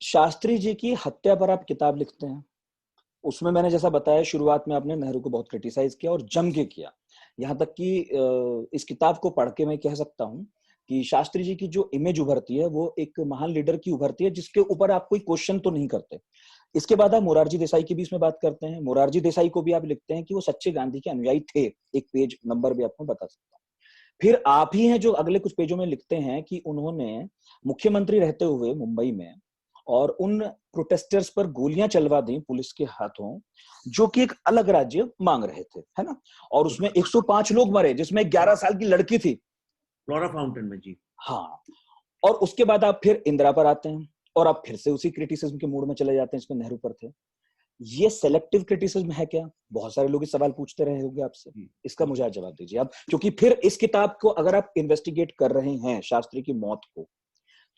शास्त्री जी की हत्या पर आप किताब लिखते हैं, उसमें मैंने जैसा बताया शुरुआत में, आपने नेहरू को बहुत क्रिटिसाइज किया और जम के किया। यहाँ तक कि इस किताब को पढ़ के मैं कह सकता हूँ कि शास्त्री जी की जो इमेज उभरती है वो एक महान लीडर की उभरती है जिसके ऊपर आप कोई क्वेश्चन तो नहीं करते। इसके बाद आप मोरारजी देसाई की भी इसमें बात करते हैं। मोरारजी देसाई को भी आप लिखते हैं कि वो सच्चे गांधी के अनुयायी थे, एक पेज नंबर भी आपको बता सकता हूँ। फिर आप ही हैं जो अगले कुछ पेजों में लिखते हैं कि उन्होंने मुख्यमंत्री रहते हुए मुंबई में और उन प्रोटेस्टर्स पर गोलियां चलवा दी पुलिस के हाथों, जो कि एक अलग राज्य मांग रहे थे, है ना, और उसमें 105 लोग मरे, जिसमें 11 साल की लड़की थी, फ्लोरा फाउंटेन में। जी हाँ। और उसके बाद आप फिर इंदिरा पर आते हैं और आप फिर से उसी क्रिटिसिज्म के मूड में चले जाते हैं इसमें नेहरू पर थे। ये सेलेक्टिव क्रिटिसिज्म है क्या? बहुत सारे लोग इस सवाल पूछते रहे होंगे आपसे, इसका मुझे आज जवाब दीजिए आप, क्योंकि फिर इस किताब को अगर आप इन्वेस्टिगेट कर रहे हैं शास्त्री की मौत को,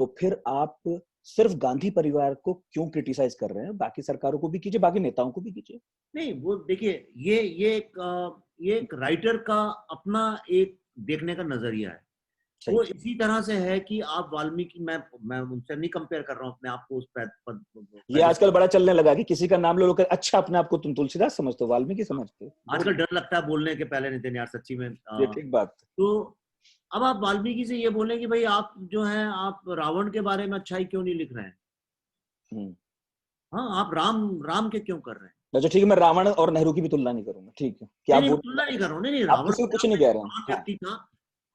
तो फिर आप सिर्फ गांधी परिवार को क्यों क्रिटिसाइज कर रहे हैं? बाकी सरकारों को भी कीजिए, बाकी नेताओं को भी कीजिए। नहीं, वो देखिए, ये एक राइटर का अपना एक देखने का नजरिया है। वो इसी तरह से है कि आप वाल्मीकि, मैं उनसे नहीं कंपेयर कर रहा हूँ अपने आप को उस ये आजकल बड़ा चलने लगा कि किसी का नाम लो, अच्छा अपने आप को तुम तुलसीदास समझते हो, वाल्मीकि समझते हो। आजकल डर लगता है बोलने के पहले, नितिन यार, सच्ची में। ये ठीक बात। तो अब आप वाल्मीकि से ये बोले कि भाई आप जो है, आप रावण के बारे में अच्छाई क्यों नहीं लिख रहे हैं? हाँ, आप राम के क्यों कर रहे हैं? अच्छा ठीक है, मैं रावण और नेहरू की भी तुलना नहीं करूंगा, ठीक है, क्या नहीं, तुलना नहीं कर रहा हूँ, नहीं, रावण कुछ नहीं कह रहे हैं, व्यक्ति था।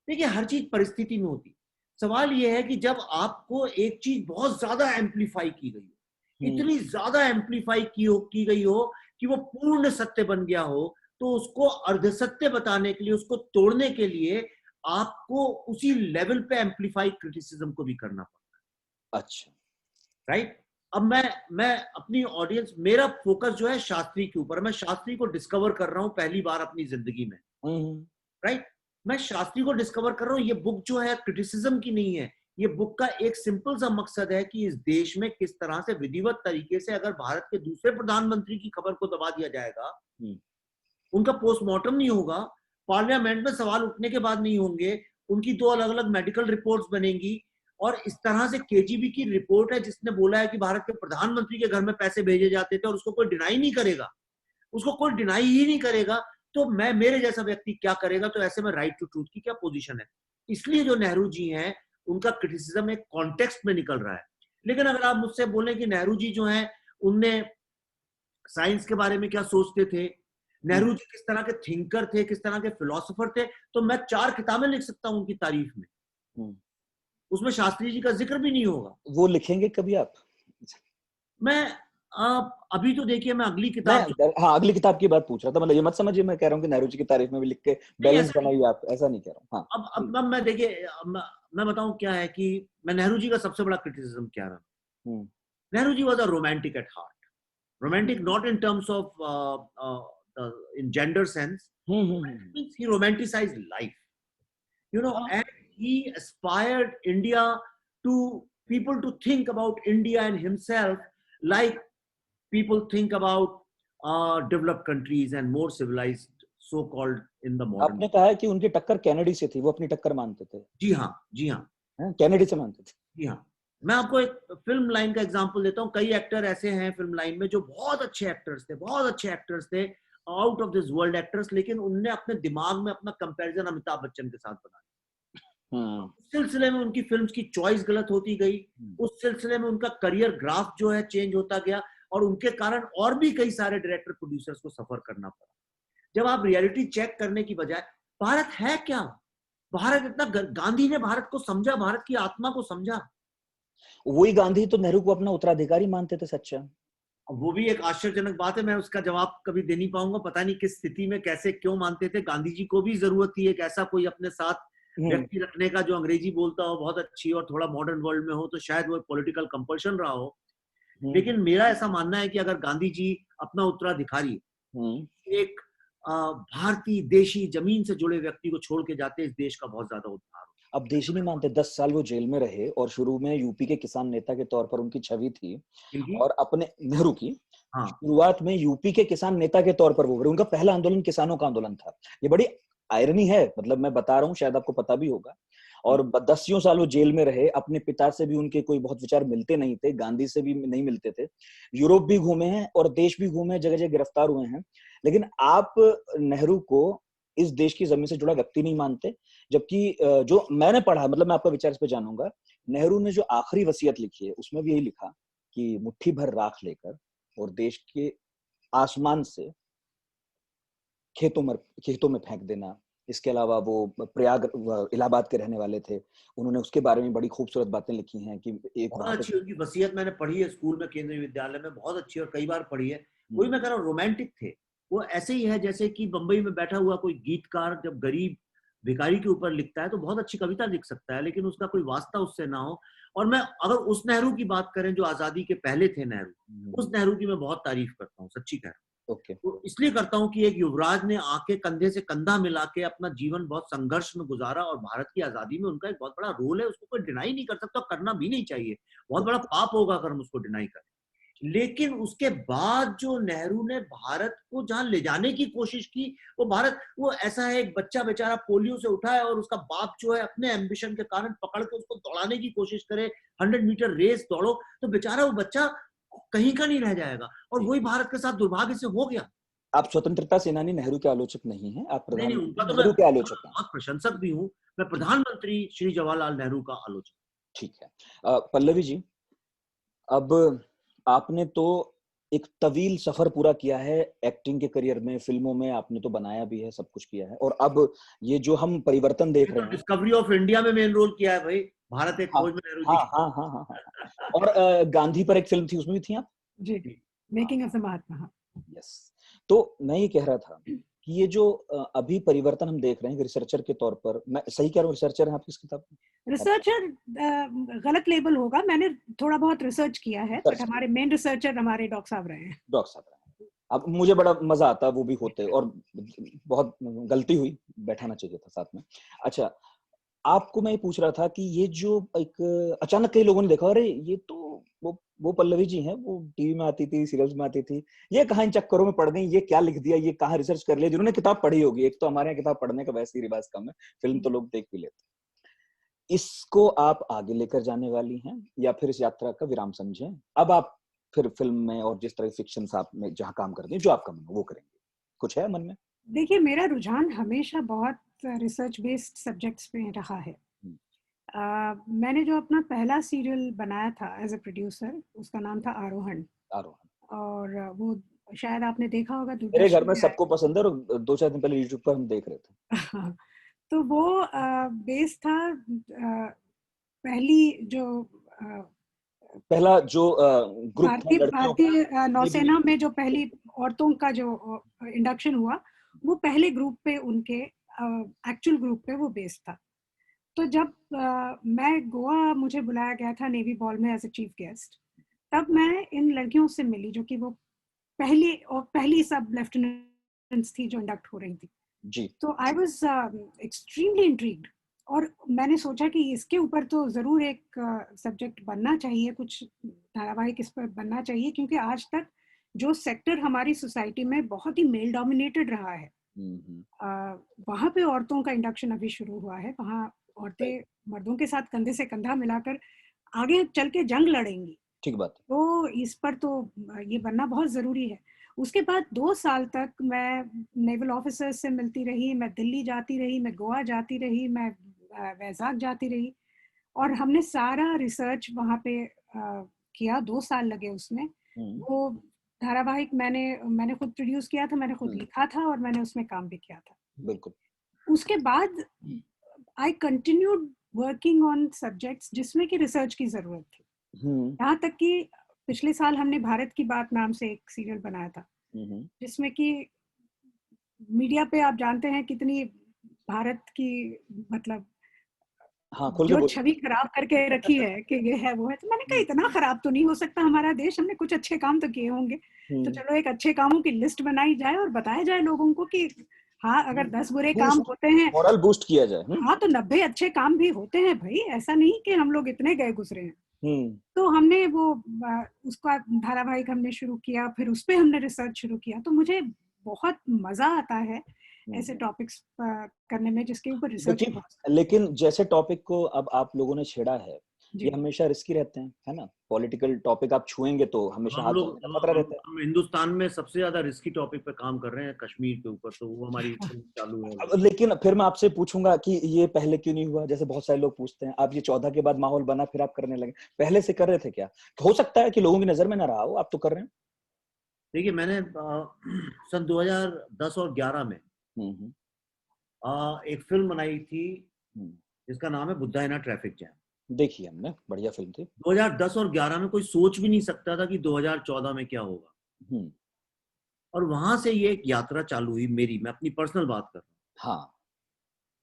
देखिए, हर चीज परिस्थिति में होती। सवाल यह है कि जब आपको एक चीज बहुत ज्यादा एम्पलीफाई की गई हो, इतनी ज्यादा एम्पलीफाई की गई हो कि वो पूर्ण सत्य बन गया हो, तो उसको अर्धसत्य बताने के लिए, उसको तोड़ने के लिए आपको उसी लेवल पे एम्पलीफाई क्रिटिसिज्म को भी करना पड़ता है। अच्छा, राइट। अब मैं अपनी ऑडियंस, मेरा फोकस जो है शास्त्री के ऊपर, मैं शास्त्री को डिस्कवर कर रहा हूं पहली बार अपनी जिंदगी में। राइट, मैं शास्त्री को डिस्कवर कर रहा हूं। ये बुक जो है क्रिटिसिज्म की नहीं है, ये बुक का एक सिंपल सा मकसद है कि इस देश में किस तरह से विधिवत तरीके से अगर भारत के दूसरे प्रधानमंत्री की खबर को दबा दिया जाएगा, उनका पोस्टमार्टम नहीं होगा, पार्लियामेंट में सवाल उठने के बाद नहीं होंगे, उनकी 2 अलग अलग मेडिकल रिपोर्ट्स बनेंगी, और इस तरह से केजीबी की रिपोर्ट है जिसने बोला है कि भारत के प्रधानमंत्री के घर में पैसे भेजे जाते थे और उसको कोई डिनाई नहीं करेगा, उसको कोई डिनाई ही नहीं करेगा, तो मेरे जैसा व्यक्ति क्या करेगा? तो ऐसे में राइट टू ट्रूथ की क्या पोजीशन है? इसलिए जो नेहरू जी हैं, उनका क्रिटिसिज्म एक कॉन्टेक्स्ट में निकल रहा है। लेकिन अगर आप मुझसे बोलें कि नेहरू जी जो है, उनने साइंस के बारे में क्या सोचते थे, नेहरू जी किस तरह के थिंकर थे, किस तरह के फिलोसोफर थे, तो मैं 4 किताबें लिख सकता हूं उनकी तारीफ में। उसमें शास्त्री जी का जिक्र भी नहीं होगा। वो लिखेंगे कभी आप? मैं अभी तो देखिए मैं अगली मैं किताब हाँ अगली किताब की बात पूछ रहा था, मतलब ये मत समझिए मैं कह रहा हूँ कि नेहरू जी की तारीफ में भी लिख के नहीं बैलेंस ऐसा नहीं। बनाइए आप, ऐसा नहीं कह रहा हूँ। हाँ अब मैं देखिए मैं बताऊं क्या है कि मैं नेहरू जी का सबसे बड़ा क्रिटिसिज्म क्या रहा। Hmm, Nehru ji was a romantic at heart, romantic not in terms of in gender sense. Hmm. Romantic means he romanticized life, you know, हाँ and he aspired India to people to think about India and himself like people think about developed countries and more civilized so called in the modern. आपने कहा है कि उनकी टक्कर Kennedy से थी, वो अपनी टक्कर मानते थे? जी हाँ, जी हाँ, कैनेडी से मानते थे? जी हाँ। मैं आपको एक फिल्म लाइन का एग्जांपल देता हूँ। कई एक्टर ऐसे हैं फिल्म लाइन में जो बहुत अच्छे एक्टर्स थे, बहुत अच्छे एक्टर्स थे, out of this world actors, लेकिन उनने अपने दिमाग में अपना कंपैरिजन अमिताभ बच्चन के साथ बना दिया। उस सिलसिले में उनकी फिल्म्स की चॉइस गलत होती गई, उस सिलसिले में उनका करियर ग्राफ जो है चेंज होता गया, और उनके कारण और भी कई सारे डायरेक्टर प्रोड्यूसर्स को सफर करना पड़ा। जब आप रियलिटी चेक करने की बजाय भारत है क्या, भारत इतना गांधी ने भारत को समझा, भारत की आत्मा को समझा। वही गांधी तो नेहरू को अपना उत्तराधिकारी मानते थे सच्चा। अब वो भी एक आश्चर्यजनक बात है, मैं उसका जवाब कभी दे नहीं पाऊंगा। पता नहीं किस स्थिति में कैसे क्यों मानते थे। गांधी जी को भी जरूरत थी एक ऐसा कोई अपने साथ व्यक्ति रखने का जो अंग्रेजी बोलता हो बहुत अच्छी और थोड़ा मॉडर्न वर्ल्ड में हो, तो शायद वो पॉलिटिकल कंपल्शन रहा हो। लेकिन मेरा ऐसा मानना है कि अगर गांधी जी अपना उत्तराधिकारी एक भारतीय देशी जमीन से जुड़े व्यक्ति को छोड़ के जाते, इस देश का बहुत ज्यादा उद्धार। अब देश ही नहीं मानते, 10 साल वो जेल में रहे और शुरू में यूपी के किसान नेता के तौर पर उनकी छवि थी, और अपने नेहरू की शुरुआत में यूपी के किसान नेता के तौर पर वो उभरे। उनका पहला आंदोलन किसानों का आंदोलन था। ये बड़ी आयरनी है, मतलब मैं बता रहा हूँ, शायद आपको पता भी होगा। और 10 साल वो जेल में रहे, अपने पिता से भी उनके कोई बहुत विचार मिलते नहीं थे, गांधी से भी नहीं मिलते थे, यूरोप भी घूमे हैं और देश भी घूमे, जगह जगह गिरफ्तार हुए हैं। लेकिन आप नेहरू को इस देश की जमीन से जुड़ा व्यक्ति नहीं मानते, जबकि जो मैंने पढ़ा, मतलब मैं आपका विचार इस पे जानूंगा, नेहरू ने जो आखिरी वसीयत लिखी है उसमें भी यही लिखा कि मुट्ठी भर राख लेकर और देश के आसमान से खेतों में फेंक देना। इसके अलावा वो प्रयाग इलाहाबाद के रहने वाले थे, उन्होंने उसके बारे में बड़ी खूबसूरत बातें लिखी हैं कि एक बहुत अच्छी उनकी वसीयत मैंने पढ़ी है स्कूल में, केंद्रीय विद्यालय में, बहुत अच्छी और कई बार पढ़ी है। वही मैं कह रहा हूँ, रोमांटिक थे वो। ऐसे ही है जैसे कि बंबई में बैठा हुआ कोई गीतकार जब गरीब भिखारी के ऊपर लिखता है तो बहुत अच्छी कविता लिख सकता है, लेकिन उसका कोई वास्ता उससे ना हो। और मैं अगर उस नेहरू की बात करें जो आजादी के पहले थे नेहरू, उस नेहरू की मैं बहुत तारीफ करता हूँ, सच्ची कह रहा हूँ। तो इसलिए करता हूँ कि एक युवराज ने आके कंधे से कंधा मिला के अपना जीवन बहुत संघर्ष में गुजारा, और भारत की आजादी में उनका एक बहुत बड़ा रोल है, उसको कोई डिनाई नहीं कर सकता, करना भी नहीं चाहिए। बहुत बड़ा पाप होगा अगर हम उसको डिनाई करें। लेकिन उसके बाद जो नेहरू ने भारत को जहां ले जाने की कोशिश की, वो भारत, वो ऐसा है एक बच्चा बेचारा पोलियो से उठा है और उसका बाप जो है अपने एम्बिशन के कारण पकड़ के उसको दौड़ाने की कोशिश करे, 100 मीटर रेस दौड़ो, तो बेचारा वो बच्चा कहीं का नहीं रह जाएगा। और वही भारत के साथ दुर्भाग्य से हो गया। आप स्वतंत्रता सेनानी नेहरू के आलोचक नहीं हैं, आप नहीं, उनका तो नेहरू के आलोचक हैं। बहुत प्रशंसक भी हूँ। मैं प्रधानमंत्री श्री जवाहरलाल नेहरू का आलोचक। ठीक है। पल्लवी जी, अब आपने तो एक तवील सफर पूरा किया है एक्टिंग के करियर में, फिल्मों में आपने तो बनाया भी है, सब कुछ किया है, और अब ये जो हम परिवर्तन देख रहे हैं, डिस्कवरी ऑफ इंडिया में मेन रोल किया है भाई, भारत एक खोज में नेहरू जी। हाँ। और गांधी पर एक फिल्म थी, उसमें भी थी आप? जी, making of the Mahatma. Yes. तो मैं ये कह रहा था कि ये जो अभी परिवर्तन हम देख रहे हैं रिसर्चर के तौर पर, मैं सही कह रहा हूँ, रिसर्चर हैं आप इस किताब में? रिसर्चर गलत लेबल होगा, मैंने थोड़ा बहुत रिसर्च किया है, बट हमारे मेन रिसर्चर हमारे डॉक्टर साहब रहे हैं। डॉक्टर साहब रहे हैं। अब मुझे बड़ा मजा आता वो भी होते, और बहुत गलती हुई, बैठाना चाहिए था साथ में। अच्छा, आपको मैं पूछ रहा था कि ये जो एक अचानक कई लोगों ने देखा, अरे ये तो वो पल्लवी जी हैं, वो टीवी में आती थी, सीरियल्स में आती थी, ये कहाँ इन चक्करों में पड़ गई, ये क्या लिख दिया, ये कहाँ रिसर्च कर लिया। जिन्होंने किताब पढ़ी होगी, एक तो हमारे यहाँ किताब पढ़ने का वैसे ही रिवाज कम है, फिल्म तो लोग देख भी लेते। इसको आप आगे लेकर जाने वाली हैं या फिर इस यात्रा का विराम समझें? अब आप फिर फिल्म में और जिस तरह फिक्शन आप में जहाँ काम करते हैं, जो आपका मन हो वो करेंगे, कुछ है मन में? देखिए, मेरा रुझान हमेशा बहुत रिसर्च बेस्ड सब्जेक्ट्स पे रहा है। मैंने जो अपना पहला सीरियल बनाया था एज ए प्रोड्यूसर, उसका नाम था आरोहण, और वो शायद आपने देखा होगा, मेरे घर में सबको पसंद है, और 2-4 दिन पहले यूट्यूब पर हम देख रहे थे। तो वो बेस था पहली जो पहला जो ग्रुप था भारतीय लड़कियों का, भारतीय नौसेना में जो पहली औरतों का जो इंडक्शन हुआ, वो पहले ग्रुप पे, उनके एक्चुअल ग्रुप पे वो बेस्ड था। तो जब मैं गोवा, मुझे बुलाया गया था नेवी बॉल में एज ए चीफ गेस्ट, तब मैं इन लड़कियों से मिली जो कि वो पहली सब लेफ्टिनेंट्स थी जो इंडक्ट हो रही थी जी। तो आई वाज एक्सट्रीमली इंट्रीग्ड, और मैंने सोचा कि इसके ऊपर तो जरूर एक सब्जेक्ट बनना चाहिए, कुछ धारावाहिक इस पर बनना चाहिए, क्योंकि आज तक जो सेक्टर हमारी सोसाइटी में बहुत ही मेल डोमिनेटेड रहा है, वहाँ पे औरतों का इंडक्शन अभी शुरू हुआ है। वहाँ औरतें मर्दों के साथ कंधे से कंधा मिलाकर आगे चल के जंग लड़ेंगी। ठीक बात। तो इस पर तो ये बनना बहुत जरूरी है। उसके बाद 2 साल तक मैं नेवल ऑफिसर्स से मिलती रही, मैं दिल्ली जाती रही, मैं गोवा जाती रही, मैं वैजाग जाती रही, और हमने सारा रिसर्च वहाँ पे किया। 2 साल लगे उसमें। वो धारावाहिक मैंने खुद प्रोड्यूस किया था, मैंने खुद लिखा था, और मैंने उसमें काम भी किया था। बिल्कुल। उसके बाद I continued working on subjects जिसमें कि रिसर्च की जरूरत थी। यहाँ तक कि पिछले साल हमने भारत की बात नाम से एक सीरियल बनाया था, जिसमें कि मीडिया पे आप जानते हैं कितनी भारत की मतलब जो छवि खराब करके रखी है कि ये है वो है। तो मैंने कहा इतना खराब तो नहीं हो सकता हमारा देश, हमने कुछ अच्छे काम तो किए होंगे, तो चलो एक अच्छे कामों की लिस्ट बनाई जाए और बताया जाए लोगों को कि हाँ, अगर 10 बुरे काम होते हैं, मोरल बूस्ट किया जाए, हाँ, तो 90 अच्छे काम भी होते हैं भाई, ऐसा नहीं कि हम लोग इतने गए गुजरे हैं। तो हमने वो उसका धारावाहिक हमने शुरू किया, फिर उस पे हमने रिसर्च शुरू किया। तो मुझे बहुत मजा आता है ऐसे टॉपिक्स करने में जिसके ऊपर रिसर्च। लेकिन जैसे टॉपिक को अब आप लोगों ने छेड़ा है, ये हमेशा रिस्की रहते हैं, है ना? पॉलिटिकल टॉपिक आप छुएंगे तो हमेशा हाथ जाने का खतरा रहता है। हम हिंदुस्तान में सबसे ज्यादा रिस्की टॉपिक पे काम कर रहे हैं, कश्मीर के ऊपर, तो वो हमारी चालू है। लेकिन फिर मैं आपसे पूछूंगा कि ये पहले क्यों नहीं हुआ? जैसे बहुत सारे लोग पूछते हैं, आप ये 14 के बाद माहौल बना फिर आप करने लगे, पहले से कर रहे थे क्या? हो सकता है कि लोगों की नजर में ना रहा हो, आप तो कर रहे हैं। देखिए, मैंने सन 2010 और 11 में एक फिल्म बनाई थी जिसका नाम है बुद्धा इन अ ट्रैफिक जैम। देखिए हमने, बढ़िया फिल्म थी। 2010 और 11 में कोई सोच भी नहीं सकता था कि 2014 में क्या होगा। और वहां से ये एक यात्रा चालू हुई मेरी, मैं अपनी पर्सनल बात कर रहा हूँ। हाँ।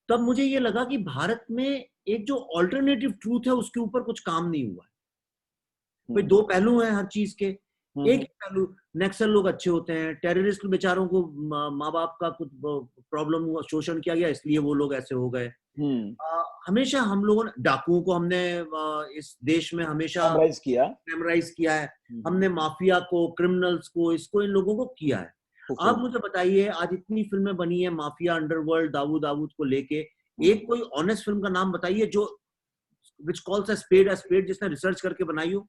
तब मुझे ये लगा कि भारत में एक जो ऑल्टरनेटिव ट्रूथ है उसके ऊपर कुछ काम नहीं हुआ है। भाई 2 पहलू हैं हर चीज के। एक पहलू, नक्सल लोग अच्छे होते हैं, टेररिस्ट बेचारों को माँ बाप का कुछ प्रॉब्लम हुआ, शोषण किया गया, इसलिए वो लोग ऐसे हो गए। हमेशा हम लोगों ने डाकुओं को हमने इस देश में हमेशा ग्लैमराइज किया है। हमने माफिया को, क्रिमिनल्स को, इसको, इन लोगों को किया है। आप मुझे बताइए, आज इतनी फिल्में बनी है माफिया, अंडरवर्ल्ड, दाऊद को लेके, एक कोई ऑनेस्ट फिल्म का नाम बताइए जो विच कॉल्स अ स्पेड, जिसने रिसर्च करके बनाई हो।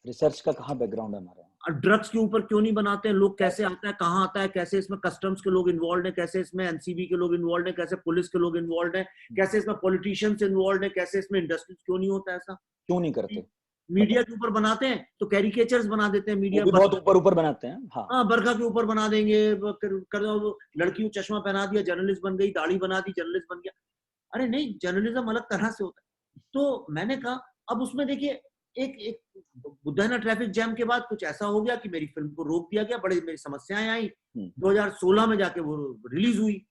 रिसर्च का कहाँ बैकग्राउंड है हमारा? ड्रग्स के ऊपर क्यों नहीं बनाते हैं? लोग कैसे आता है, कहाँ आता है, कैसे इसमें कस्टम्स के लोग इन्वॉल्व हैं, कैसे इसमें एनसीबी के लोग इन्वॉल्व हैं, कैसे पुलिस के लोग इन्वॉल्व हैं, कैसे इसमें पॉलिटिशियंस इन्वॉल्व हैं, कैसे इसमें इंडस्ट्रीज, क्यों नहीं होता ऐसा? क्यों नहीं करते? मीडिया के ऊपर बनाते हैं तो कैरिकेचर्स बना देते हैं, मीडिया बहुत ऊपर बनाते हैं। हाँ, बरखा के ऊपर बना देंगे, लड़की को चश्मा पहना दिया, जर्नलिस्ट बन गई, दाढ़ी बना दी, जर्नलिस्ट बन गया। अरे नहीं, जर्नलिज्म अलग तरह से होता है। तो मैंने कहा, अब उसमें देखिए, एक बुद्धा इन अ ट्रैफिक जैम के बाद कुछ ऐसा हो गया कि मेरी फिल्म को रोक दिया गया, बड़ी मेरी समस्याएं आई। 2016 में जाके वो रिलीज हुई।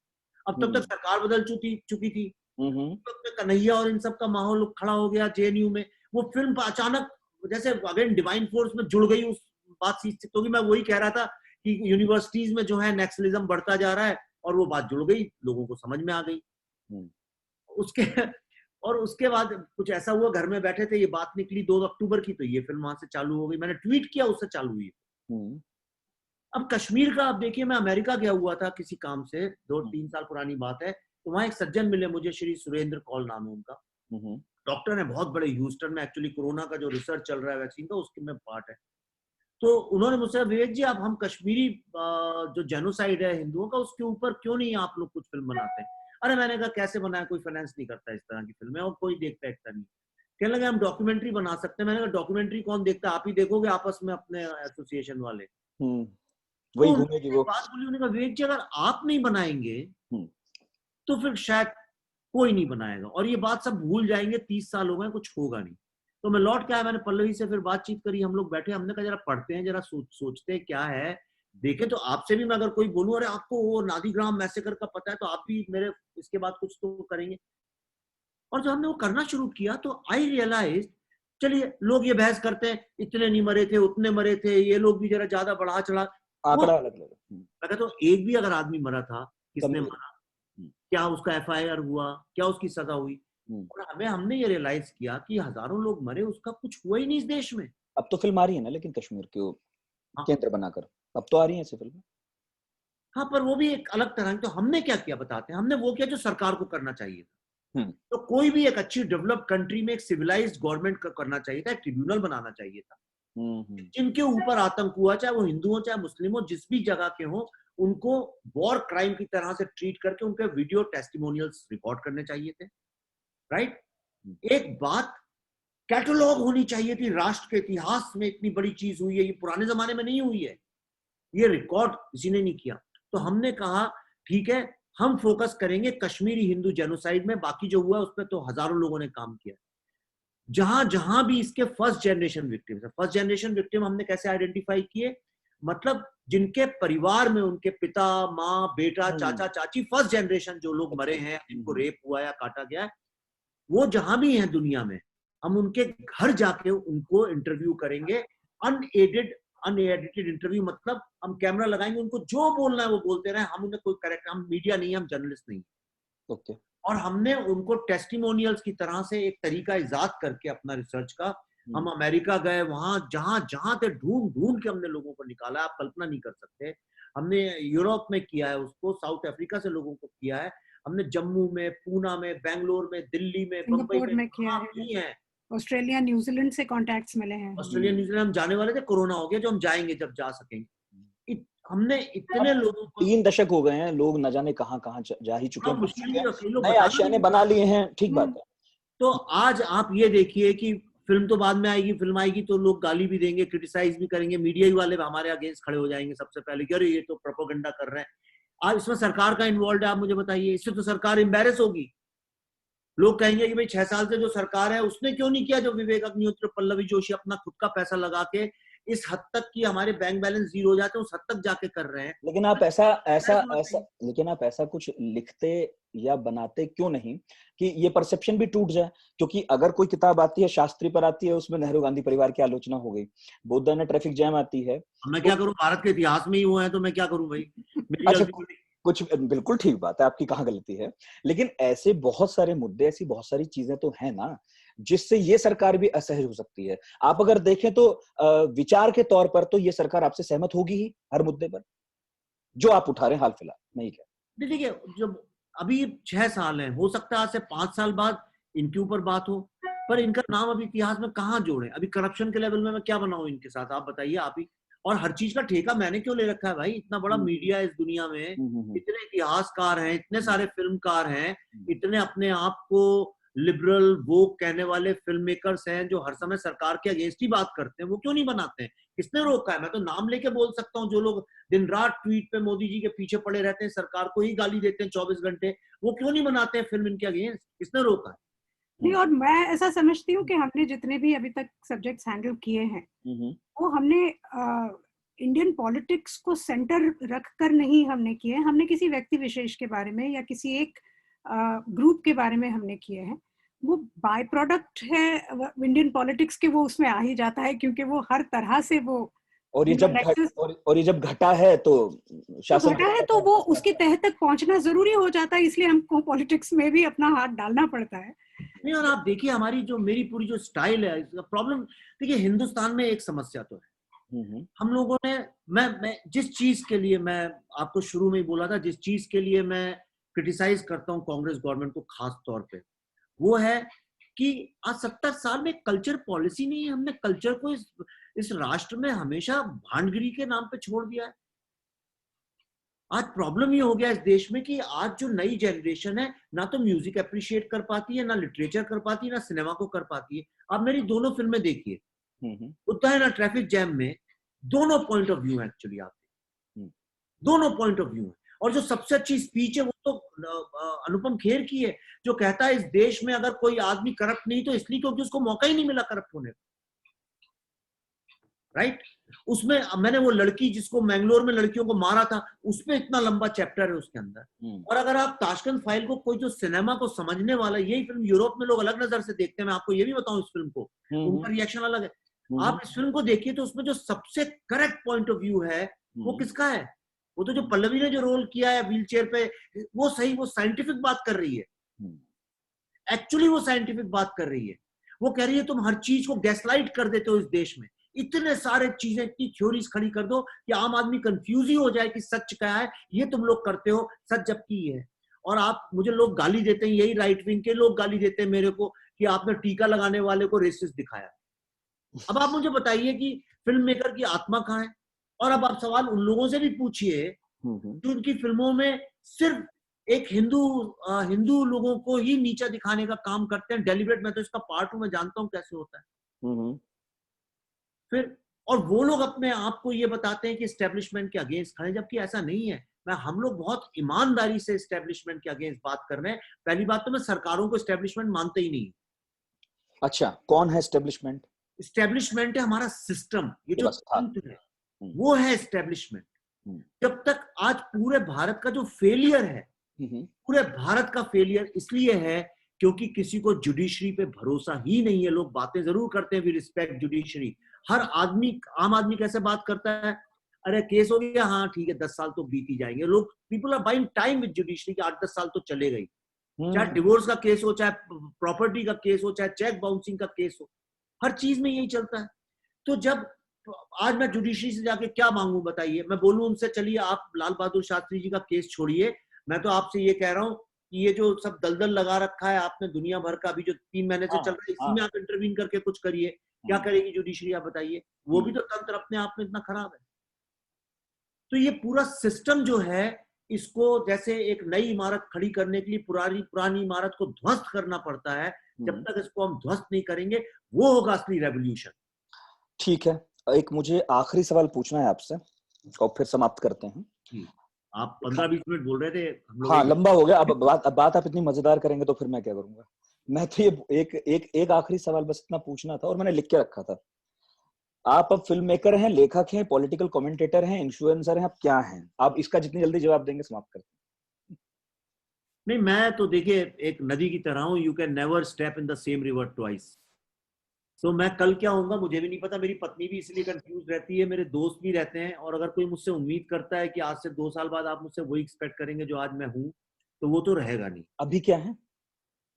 अब तब तक सरकार बदल चुकी थी। कन्हैया और इन सब का माहौल खड़ा हो गया जेएनयू में। वो फिल्म अचानक जैसे अगेन डिवाइन फोर्स में जुड़ गई उस बात से, क्योंकि मैं वही कह रहा था कि यूनिवर्सिटीज में जो है नक्सलिज्म बढ़ता जा रहा है, और वो बात जुड़ गई, लोगों को समझ में आ गई। उसके बाद कुछ ऐसा हुआ, घर में बैठे थे, ये बात निकली 2 अक्टूबर की, तो ये फिल्म वहां से चालू हो गई। मैंने ट्वीट किया, उससे चालू हुई। अब कश्मीर का आप देखिए, मैं अमेरिका गया हुआ था किसी काम से, 2-3 साल पुरानी बात है। तो वहां एक सज्जन मिले मुझे, श्री सुरेंद्र कौल नाम है उनका, डॉक्टर है, बहुत बड़े, ह्यूस्टन में एक्चुअली कोरोना का जो रिसर्च चल रहा है वैक्सीन का, उसके में पार्ट है। तो उन्होंने मुझसे, विवेक जी, आप हम कश्मीरी जो जेनोसाइड है हिंदुओं का, उसके ऊपर क्यों नहीं आप लोग कुछ फिल्म बनाते हैं? अरे मैंने कहा, कैसे बनाया? कोई फाइनेंस नहीं करता इस तरह की फिल्में, और कोई देखता नहीं। कहने लगे, हम डॉक्यूमेंट्री बना सकते हैं। मैंने कहा, डॉक्यूमेंट्री कौन देखता है? आप ही देखोगे आपस में, अपने एसोसिएशन वाले। वही घूमेगी वो बात बोली। उन्होंने कहा, विवेक जी, अगर आप नहीं बनाएंगे तो फिर शायद कोई नहीं बनाएगा, और ये बात सब भूल जाएंगे, 30 साल हो गए, कुछ होगा नहीं। तो मैं लौट के आया, मैंने पल्लवी से फिर बातचीत करी, हम लोग बैठे, हमने कहा जरा पढ़ते हैं, जरा सोचते हैं क्या है, देखें। तो आपसे भी मैं अगर कोई बोलूं, अरे आपको वो नादीग्राम मैसेकर का पता है, तो आप भी मेरे इसके बाद कुछ तो करेंगे। और जब हमने वो करना शुरू किया तो आई रियलाइज, चलिए लोग ये बहस करते हैं इतने नहीं मरे थे, उतने मरे थे, ये लोग भी जरा ज्यादा बढ़ा चढ़ा, आंकड़ा अलग लगा। मैं तो एक भी अगर आदमी मरा था, किसने मरा, क्या उसका एफआईआर हुआ, क्या उसकी सजा हुई, और हमने ये रियलाइज किया कि हजारों लोग मरे, उसका कुछ हुआ ही नहीं इस देश में। अब तो फिल्म आ रही है ना, लेकिन कश्मीर को केंद्र बनाकर अब तो आ रही है ऐसी फिल्में। हाँ, पर वो भी एक अलग तरह की। तो हमने क्या किया बताते हैं, हमने वो किया जो सरकार को करना चाहिए था। तो कोई भी एक अच्छी डेवलप्ड कंट्री में एक सिविलाइज्ड गवर्नमेंट का करना चाहिए था, एक ट्रिब्यूनल बनाना चाहिए था, जिनके ऊपर आतंक हुआ, चाहे वो हिंदू हो चाहे मुस्लिम हो, जिस भी जगह के हो, उनको वॉर क्राइम की तरह से ट्रीट करके उनके वीडियो टेस्टिमोनियल्स रिकॉर्ड करने चाहिए थे, राइट। एक बात कैटलॉग होनी चाहिए थी, राष्ट्र के इतिहास में इतनी बड़ी चीज हुई है, ये पुराने जमाने में नहीं हुई है, ये रिकॉर्ड किसी ने नहीं किया। तो हमने कहा ठीक है, हम फोकस करेंगे कश्मीरी हिंदू जेनोसाइड में, बाकी जो हुआ उस पर तो हजारों लोगों ने काम किया। जहां जहां भी इसके फर्स्ट जनरेशन विक्टिम है, फर्स्ट जनरेशन विक्टिम हमने कैसे आइडेंटिफाई किए, मतलब जिनके परिवार में उनके पिता, माँ, बेटा, चाचा, चाची, फर्स्ट जनरेशन जो लोग मरे हैं, जिनको रेप हुआ या काटा गया है, वो जहां भी हैं दुनिया में, हम उनके घर जाके उनको इंटरव्यू करेंगे, अनएडिटेड इंटरव्यू, मतलब हम कैमरा लगाएंगे, उनको जो बोलना है वो बोलते रहे, हम उन्हें कोई करेक्ट, हम मीडिया नहीं, हम जर्नलिस्ट नहीं। ओके। और हमने उनको टेस्टिमोनियल्स की तरह से एक तरीका इजाद करके अपना रिसर्च का, हम अमेरिका गए, वहां जहां जहां से ढूंढ ढूंढ के हमने लोगों को निकाला, आप कल्पना नहीं कर सकते। हमने यूरोप में किया है उसको, साउथ अफ्रीका से लोगों को किया है, हमने जम्मू में, पूना में, बेंगलोर में, दिल्ली में, बम्बई में किया है, ऑस्ट्रेलिया, न्यूजीलैंड से कॉन्टैक्ट्स मिले हैं। ऑस्ट्रेलिया, न्यूजीलैंड हम जाने वाले थे, कोरोना हो गया, जो हम जाएंगे जब जा सकेंगे। हमने इतने लोगों को, 3 दशक हो गए हैं, लोग न जाने कहाँ कहाँ जा ही चुके हैं, नए आशियाने बता बना लिए हैं, ठीक बात है। तो आज आप ये देखिए कि फिल्म तो बाद में आएगी, फिल्म आएगी तो लोग गाली भी देंगे, क्रिटिसाइज भी करेंगे, मीडिया ही वाले हमारे अगेंस्ट खड़े हो जाएंगे सबसे पहले कि अरे ये तो प्रोपेगेंडा कर रहे हैं। आज इसमें सरकार का इन्वॉल्व है, आप मुझे बताइए, इससे तो सरकार एम्बैरेस होगी। लोग कहेंगे कि भाई 6 साल से जो सरकार है उसने क्यों नहीं किया जो विवेक अग्निहोत्री, पल्लवी जोशी अपना खुद का पैसा लगा के इस हद तक कि हमारे बैंक बैलेंस जीरो हो जाते हैं, उस हद तक जाके कर रहे हैं। लेकिन आप ऐसा कुछ लिखते या बनाते क्यों नहीं कि ये परसेप्शन भी टूट जाए? क्योंकि अगर कोई किताब आती है, शास्त्री पर आती है, उसमें नेहरू गांधी परिवार की आलोचना हो गई, बुद्धा ने ट्रैफिक जैम आती है, मैं क्या करूं, भारत के इतिहास में ही वो है तो मैं क्या करूं भाई, अच्छा कुछ बिल्कुल ठीक बात है, आपकी कहाँ गलती है, लेकिन ऐसे बहुत सारे मुद्दे, ऐसी बहुत सारी चीजें तो है ना जिससे ये सरकार भी असहज हो सकती है। आप अगर देखें तो विचार के तौर पर तो ये सरकार आपसे सहमत होगी ही हर मुद्दे पर जो आप उठा रहे हैं हाल फिलहाल, नहीं क्या? देखिए, जब अभी 6 साल है, हो सकता है आज से 5 साल बाद इनके ऊपर बात हो, पर इनका नाम अभी इतिहास में कहाँ जोड़े? अभी करप्शन के लेवल में मैं क्या बनाऊं इनके साथ, आप बताइए आप ही। और हर चीज का ठेका मैंने क्यों ले रखा है भाई? इतना बड़ा मीडिया है इस दुनिया में, इतने इतिहासकार हैं, इतने सारे फिल्मकार हैं, इतने अपने आप को लिबरल वो कहने वाले फिल्म मेकर्स हैं जो हर समय सरकार के अगेंस्ट ही बात करते हैं, वो क्यों नहीं बनाते हैं? किसने रोका है? मैं तो नाम लेके बोल सकता हूँ, जो लोग दिन रात ट्वीट पे मोदी जी के पीछे पड़े रहते हैं, सरकार को ही गाली देते हैं 24 घंटे, वो क्यों नहीं बनाते हैं फिल्म इनके अगेंस्ट? किसने रोका है? नहीं, और मैं ऐसा समझती हूँ कि हमने जितने भी अभी तक सब्जेक्ट्स हैंडल किए हैं वो हमने इंडियन पॉलिटिक्स को सेंटर रखकर नहीं हमने किए, हमने किसी व्यक्ति विशेष के बारे में या किसी एक ग्रुप के बारे में हमने किए हैं। वो बाय प्रोडक्ट है इंडियन पॉलिटिक्स के, वो उसमें आ ही जाता है क्योंकि वो हर तरह से वो, और ये जब घटा है तो शासन घटा है तो वो उसके तह तक पहुंचना जरूरी हो जाता है, इसलिए हमको पॉलिटिक्स में भी अपना हाथ डालना पड़ता है। नहीं, और आप देखिए हमारी जो मेरी पूरी जो स्टाइल है, इसका प्रॉब्लम देखिए, हिंदुस्तान में एक समस्या तो है, हम लोगों ने, मैं जिस चीज के लिए, मैं आपको शुरू में ही बोला था, जिस चीज के लिए मैं क्रिटिसाइज करता हूँ कांग्रेस गवर्नमेंट को खास तौर पे, वो है कि आज 70 साल में कल्चर पॉलिसी नहीं है। हमने कल्चर को इस राष्ट्र में हमेशा भांडगिरी के नाम पे छोड़ दिया है। आज प्रॉब्लम ये हो गया इस देश में कि आज जो नई जनरेशन है ना तो म्यूजिक अप्रिशिएट कर पाती है, ना लिटरेचर कर पाती है, ना सिनेमा को कर पाती है। आप मेरी दोनों फिल्में देखिए, उतना है ना ट्रैफिक जैम में, दोनों पॉइंट ऑफ व्यू है एक्चुअली, आपके दोनों पॉइंट ऑफ व्यू है। और जो सबसे अच्छी स्पीच है वो तो अनुपम खेर की है, जो कहता है इस देश में अगर कोई आदमी करप्ट नहीं तो इसलिए क्योंकि उसको मौका ही नहीं मिला करप्ट होने का, राइट। उसमें मैंने वो लड़की जिसको मैंगलोर में लड़कियों को मारा था, उसमें इतना लंबा चैप्टर है उसके अंदर। और अगर आप ताशकंद फाइल को, कोई जो सिनेमा को समझने वाला, यही फिल्म यूरोप में लोग अलग नजर से देखते हैं, मैं आपको ये भी बताऊं इस फिल्म को, उनका रिएक्शन अलग है। आप इस फिल्म को देखिए तो उसमें जो सबसे करेक्ट पॉइंट ऑफ व्यू है वो किसका है? वो तो जो पल्लवी ने जो रोल किया है व्हील चेयर पे, वो सही, वो साइंटिफिक बात कर रही है, एक्चुअली वो साइंटिफिक बात कर रही है। वो कह रही है तुम हर चीज को गैसलाइट कर देते हो इस देश में, इतने सारे चीजें, इतनी थ्योरीज खड़ी कर दो कि आम आदमी कंफ्यूज ही हो जाए कि सच क्या है, ये तुम लोग करते हो, सच जबकि ये है। और आप, मुझे लोग गाली देते हैं, यही राइट विंग के लोग गाली देते हैं मेरे को कि आपने टीका लगाने वाले को रेसिस्ट दिखाया। अब आप मुझे बताइए कि फिल्म मेकर की आत्मा कहाँ है? और अब आप सवाल उन लोगों से भी पूछिए जो उनकी फिल्मों में सिर्फ एक हिंदू लोगों को ही नीचा दिखाने का काम करते हैं, डेलिब्रेट। मैं तो इसका पार्ट हूं, मैं जानता हूं कैसे होता है। फिर और वो लोग अपने आप को ये बताते हैं कि एस्टेब्लिशमेंट के अगेंस्ट खड़े, जबकि ऐसा नहीं है। हम लोग बहुत ईमानदारी से एस्टेब्लिशमेंट के अगेंस्ट बात कर रहे हैं। पहली बात तो मैं सरकारों को एस्टेब्लिशमेंट मानते ही नहीं। अच्छा, कौन है एस्टेब्लिशमेंट? एस्टेब्लिशमेंट है हमारा सिस्टम, ये जो तंत्र है वो है एस्टेब्लिशमेंट। जब तक आज पूरे भारत का जो फेलियर है, पूरे भारत का फेलियर इसलिए है क्योंकि किसी को जुडिशरी पे भरोसा ही नहीं है। लोग बातें जरूर करते हैं, वी रिस्पेक्ट जुडिशरी। हर आदमी, आम आदमी कैसे बात करता है, अरे केस हो गया, हाँ ठीक है 10 साल तो बीत ही जाएंगे। लोग, people are buying time with judiciary कि 8-10 साल तो चले गई। चाहे डिवोर्स का केस हो, चाहे प्रॉपर्टी का केस हो, चाहे चेक बाउंसिंग का केस हो, हर चीज में यही चलता है। तो जब आज मैं जुडिशरी से जाके क्या मांगू बताइए? मैं बोलूं उनसे चलिए आप लाल बहादुर शास्त्री जी का केस छोड़िए, मैं तो आपसे ये कह रहा हूं कि ये जो सब दलदल लगा रखा है आपने दुनिया भर का, अभी जो 3 महीने से चल रहा है, इसी में आप इंटरवीन करके कुछ करिए। क्या करेगी जुडिशरी, आप बताइए? वो भी तो तंत्र अपने आप में इतना खराब है। तो ये पूरा सिस्टम जो है, इसको जैसे एक नई इमारत खड़ी करने के लिए पुरानी इमारत को ध्वस्त करना पड़ता है, जब तक इसको हम ध्वस्त नहीं करेंगे वो होगा असली रेवोल्यूशन। ठीक है, एक मुझे आखिरी सवाल पूछना है आपसे और फिर समाप्त करते हैं। आप 15-20 मिनट बोल रहे थे, हम लोग हाँ लंबा हो गया। अब बात आप इतनी मजेदार करेंगे तो फिर मैं क्या करूंगा। मैं तो ये एक आखिरी सवाल बस इतना पूछना था और मैंने लिख के रखा था। आप अब फिल्म मेकर हैं, लेखक हैं, पॉलिटिकल कमेंटेटर हैं, इन्फ्लुएंसर हैं, आप क्या हैं? आप इसका जितनी जल्दी जवाब देंगे समाप्त करते हैं। नहीं, मैं तो देखिए एक नदी की तरह हूं, you can never step in the same river twice. तो मैं कल क्या होऊंगा मुझे भी नहीं पता। मेरी पत्नी भी इसलिए कंफ्यूज रहती है, मेरे दोस्त भी रहते हैं। और अगर कोई मुझसे उम्मीद करता है कि आज से 2 साल बाद आप मुझसे वही एक्सपेक्ट करेंगे जो आज मैं हूं, तो वो तो रहेगा नहीं। अभी क्या है?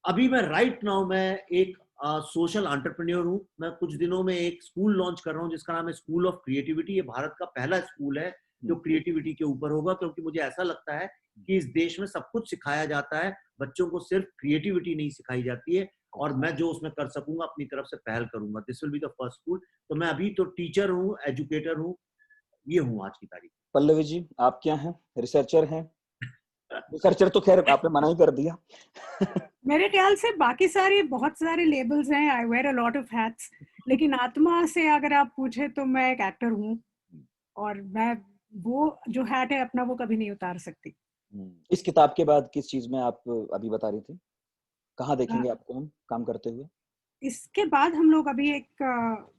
अभी मैं राइट नाउ मैं एक सोशल एंटरप्रेन्योर हूं। मैं कुछ दिनों में एक स्कूल लॉन्च कर रहा हूं जिसका नाम है स्कूल ऑफ क्रिएटिविटी। ये भारत का पहला स्कूल है जो क्रिएटिविटी के ऊपर होगा, क्योंकि मुझे ऐसा लगता है कि इस देश में सब कुछ सिखाया जाता है, बच्चों को सिर्फ क्रिएटिविटी नहीं सिखाई जाती है। और मैं जो उसमें कर सकूंगा अपनी तरफ से पहल करूंगा। This will be the first school. तो मैं अभी तो टीचर हूँ, एजुकेटर हूँ, ये हूँ आज की तारीख। पल्लवी जी आप क्या हैं? रिसर्चर हैं? रिसर्चर तो खैर आपने मना ही कर दिया। मेरे ख्याल से बाकी सारे बहुत सारे लेबल्स हैं, I wear a lot of hats, लेकिन आत्मा से अगर आप पूछे तो मैं एक एक्टर हूँ और मैं वो जो हैट है अपना वो कभी नहीं उतार सकती। इस किताब के बाद किस चीज में आप अभी बता रही थी, कहाँ देखेंगे आपको हम काम करते हुए? इसके बाद हम लोग अभी एक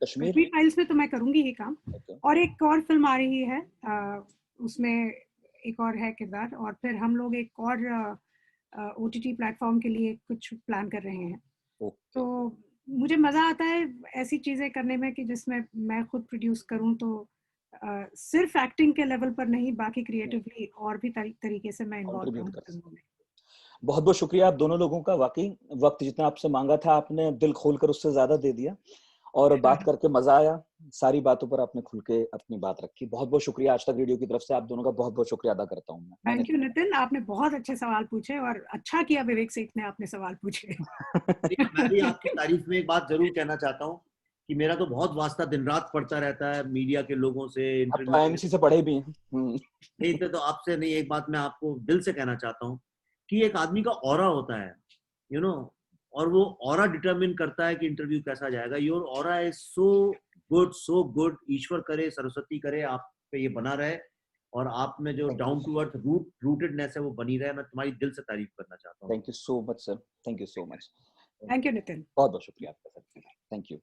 कश्मीर फाइल्स में तो मैं करूंगी ही काम, और एक और फिल्म आ रही है उसमें एक और है किरदार, और फिर हम लोग एक और OTT प्लेटफॉर्म के लिए कुछ प्लान कर रहे हैं। तो मुझे मजा आता है ऐसी चीजें करने में कि जिसमें मैं खुद प्रोड्यूस करूं, तो सिर्फ एक्टिंग के लेवल पर नहीं, बाकी क्रिएटिवली और भी तरीके से मैं इन्वॉल्व रहूं। बहुत बहुत शुक्रिया आप दोनों लोगों का। वाकई वक्त जितना आपसे मांगा था आपने दिल खोलकर उससे ज्यादा दे दिया और बात करके मजा आया। सारी बातों पर आपने खुल के अपनी बात रखी। बहुत बहुत शुक्रिया। आज तक रेडियो की तरफ से आप दोनों का बहुत बहुत शुक्रिया अदा करता हूँ मैं। थैंक यू नितिन, आपने बहुत अच्छे सवाल पूछे और अच्छा किया विवेक से इतने आपने सवाल पूछे। मैं भी आपकी तारीफ में एक बात जरूर कहना चाहता हूँ कि मेरा तो बहुत वास्ता दिन रात पढ़ता रहता है मीडिया के लोगों से, इंटरव्यू IMC से पढ़े भी हैं। नहीं तो आपसे नहीं, एक बात मैं आपको दिल से कहना चाहता हूँ कि एक आदमी का ऑरा होता है, यू नो, और वो ऑरा डिटरमिन करता है कि इंटरव्यू कैसा जाएगा। Your aura is so good, so good. ईश्वर करे, सरस्वती करे आप पे ये बना रहे और आप में जो डाउन टू अर्थ रूटेडनेस है वो बनी रहे। मैं तुम्हारी दिल से तारीफ करना चाहता हूँ। Thank you so much sir, thank you so much. Thank you Nitin. बहुत बहुत शुक्रिया आपका सर, थैंक यू।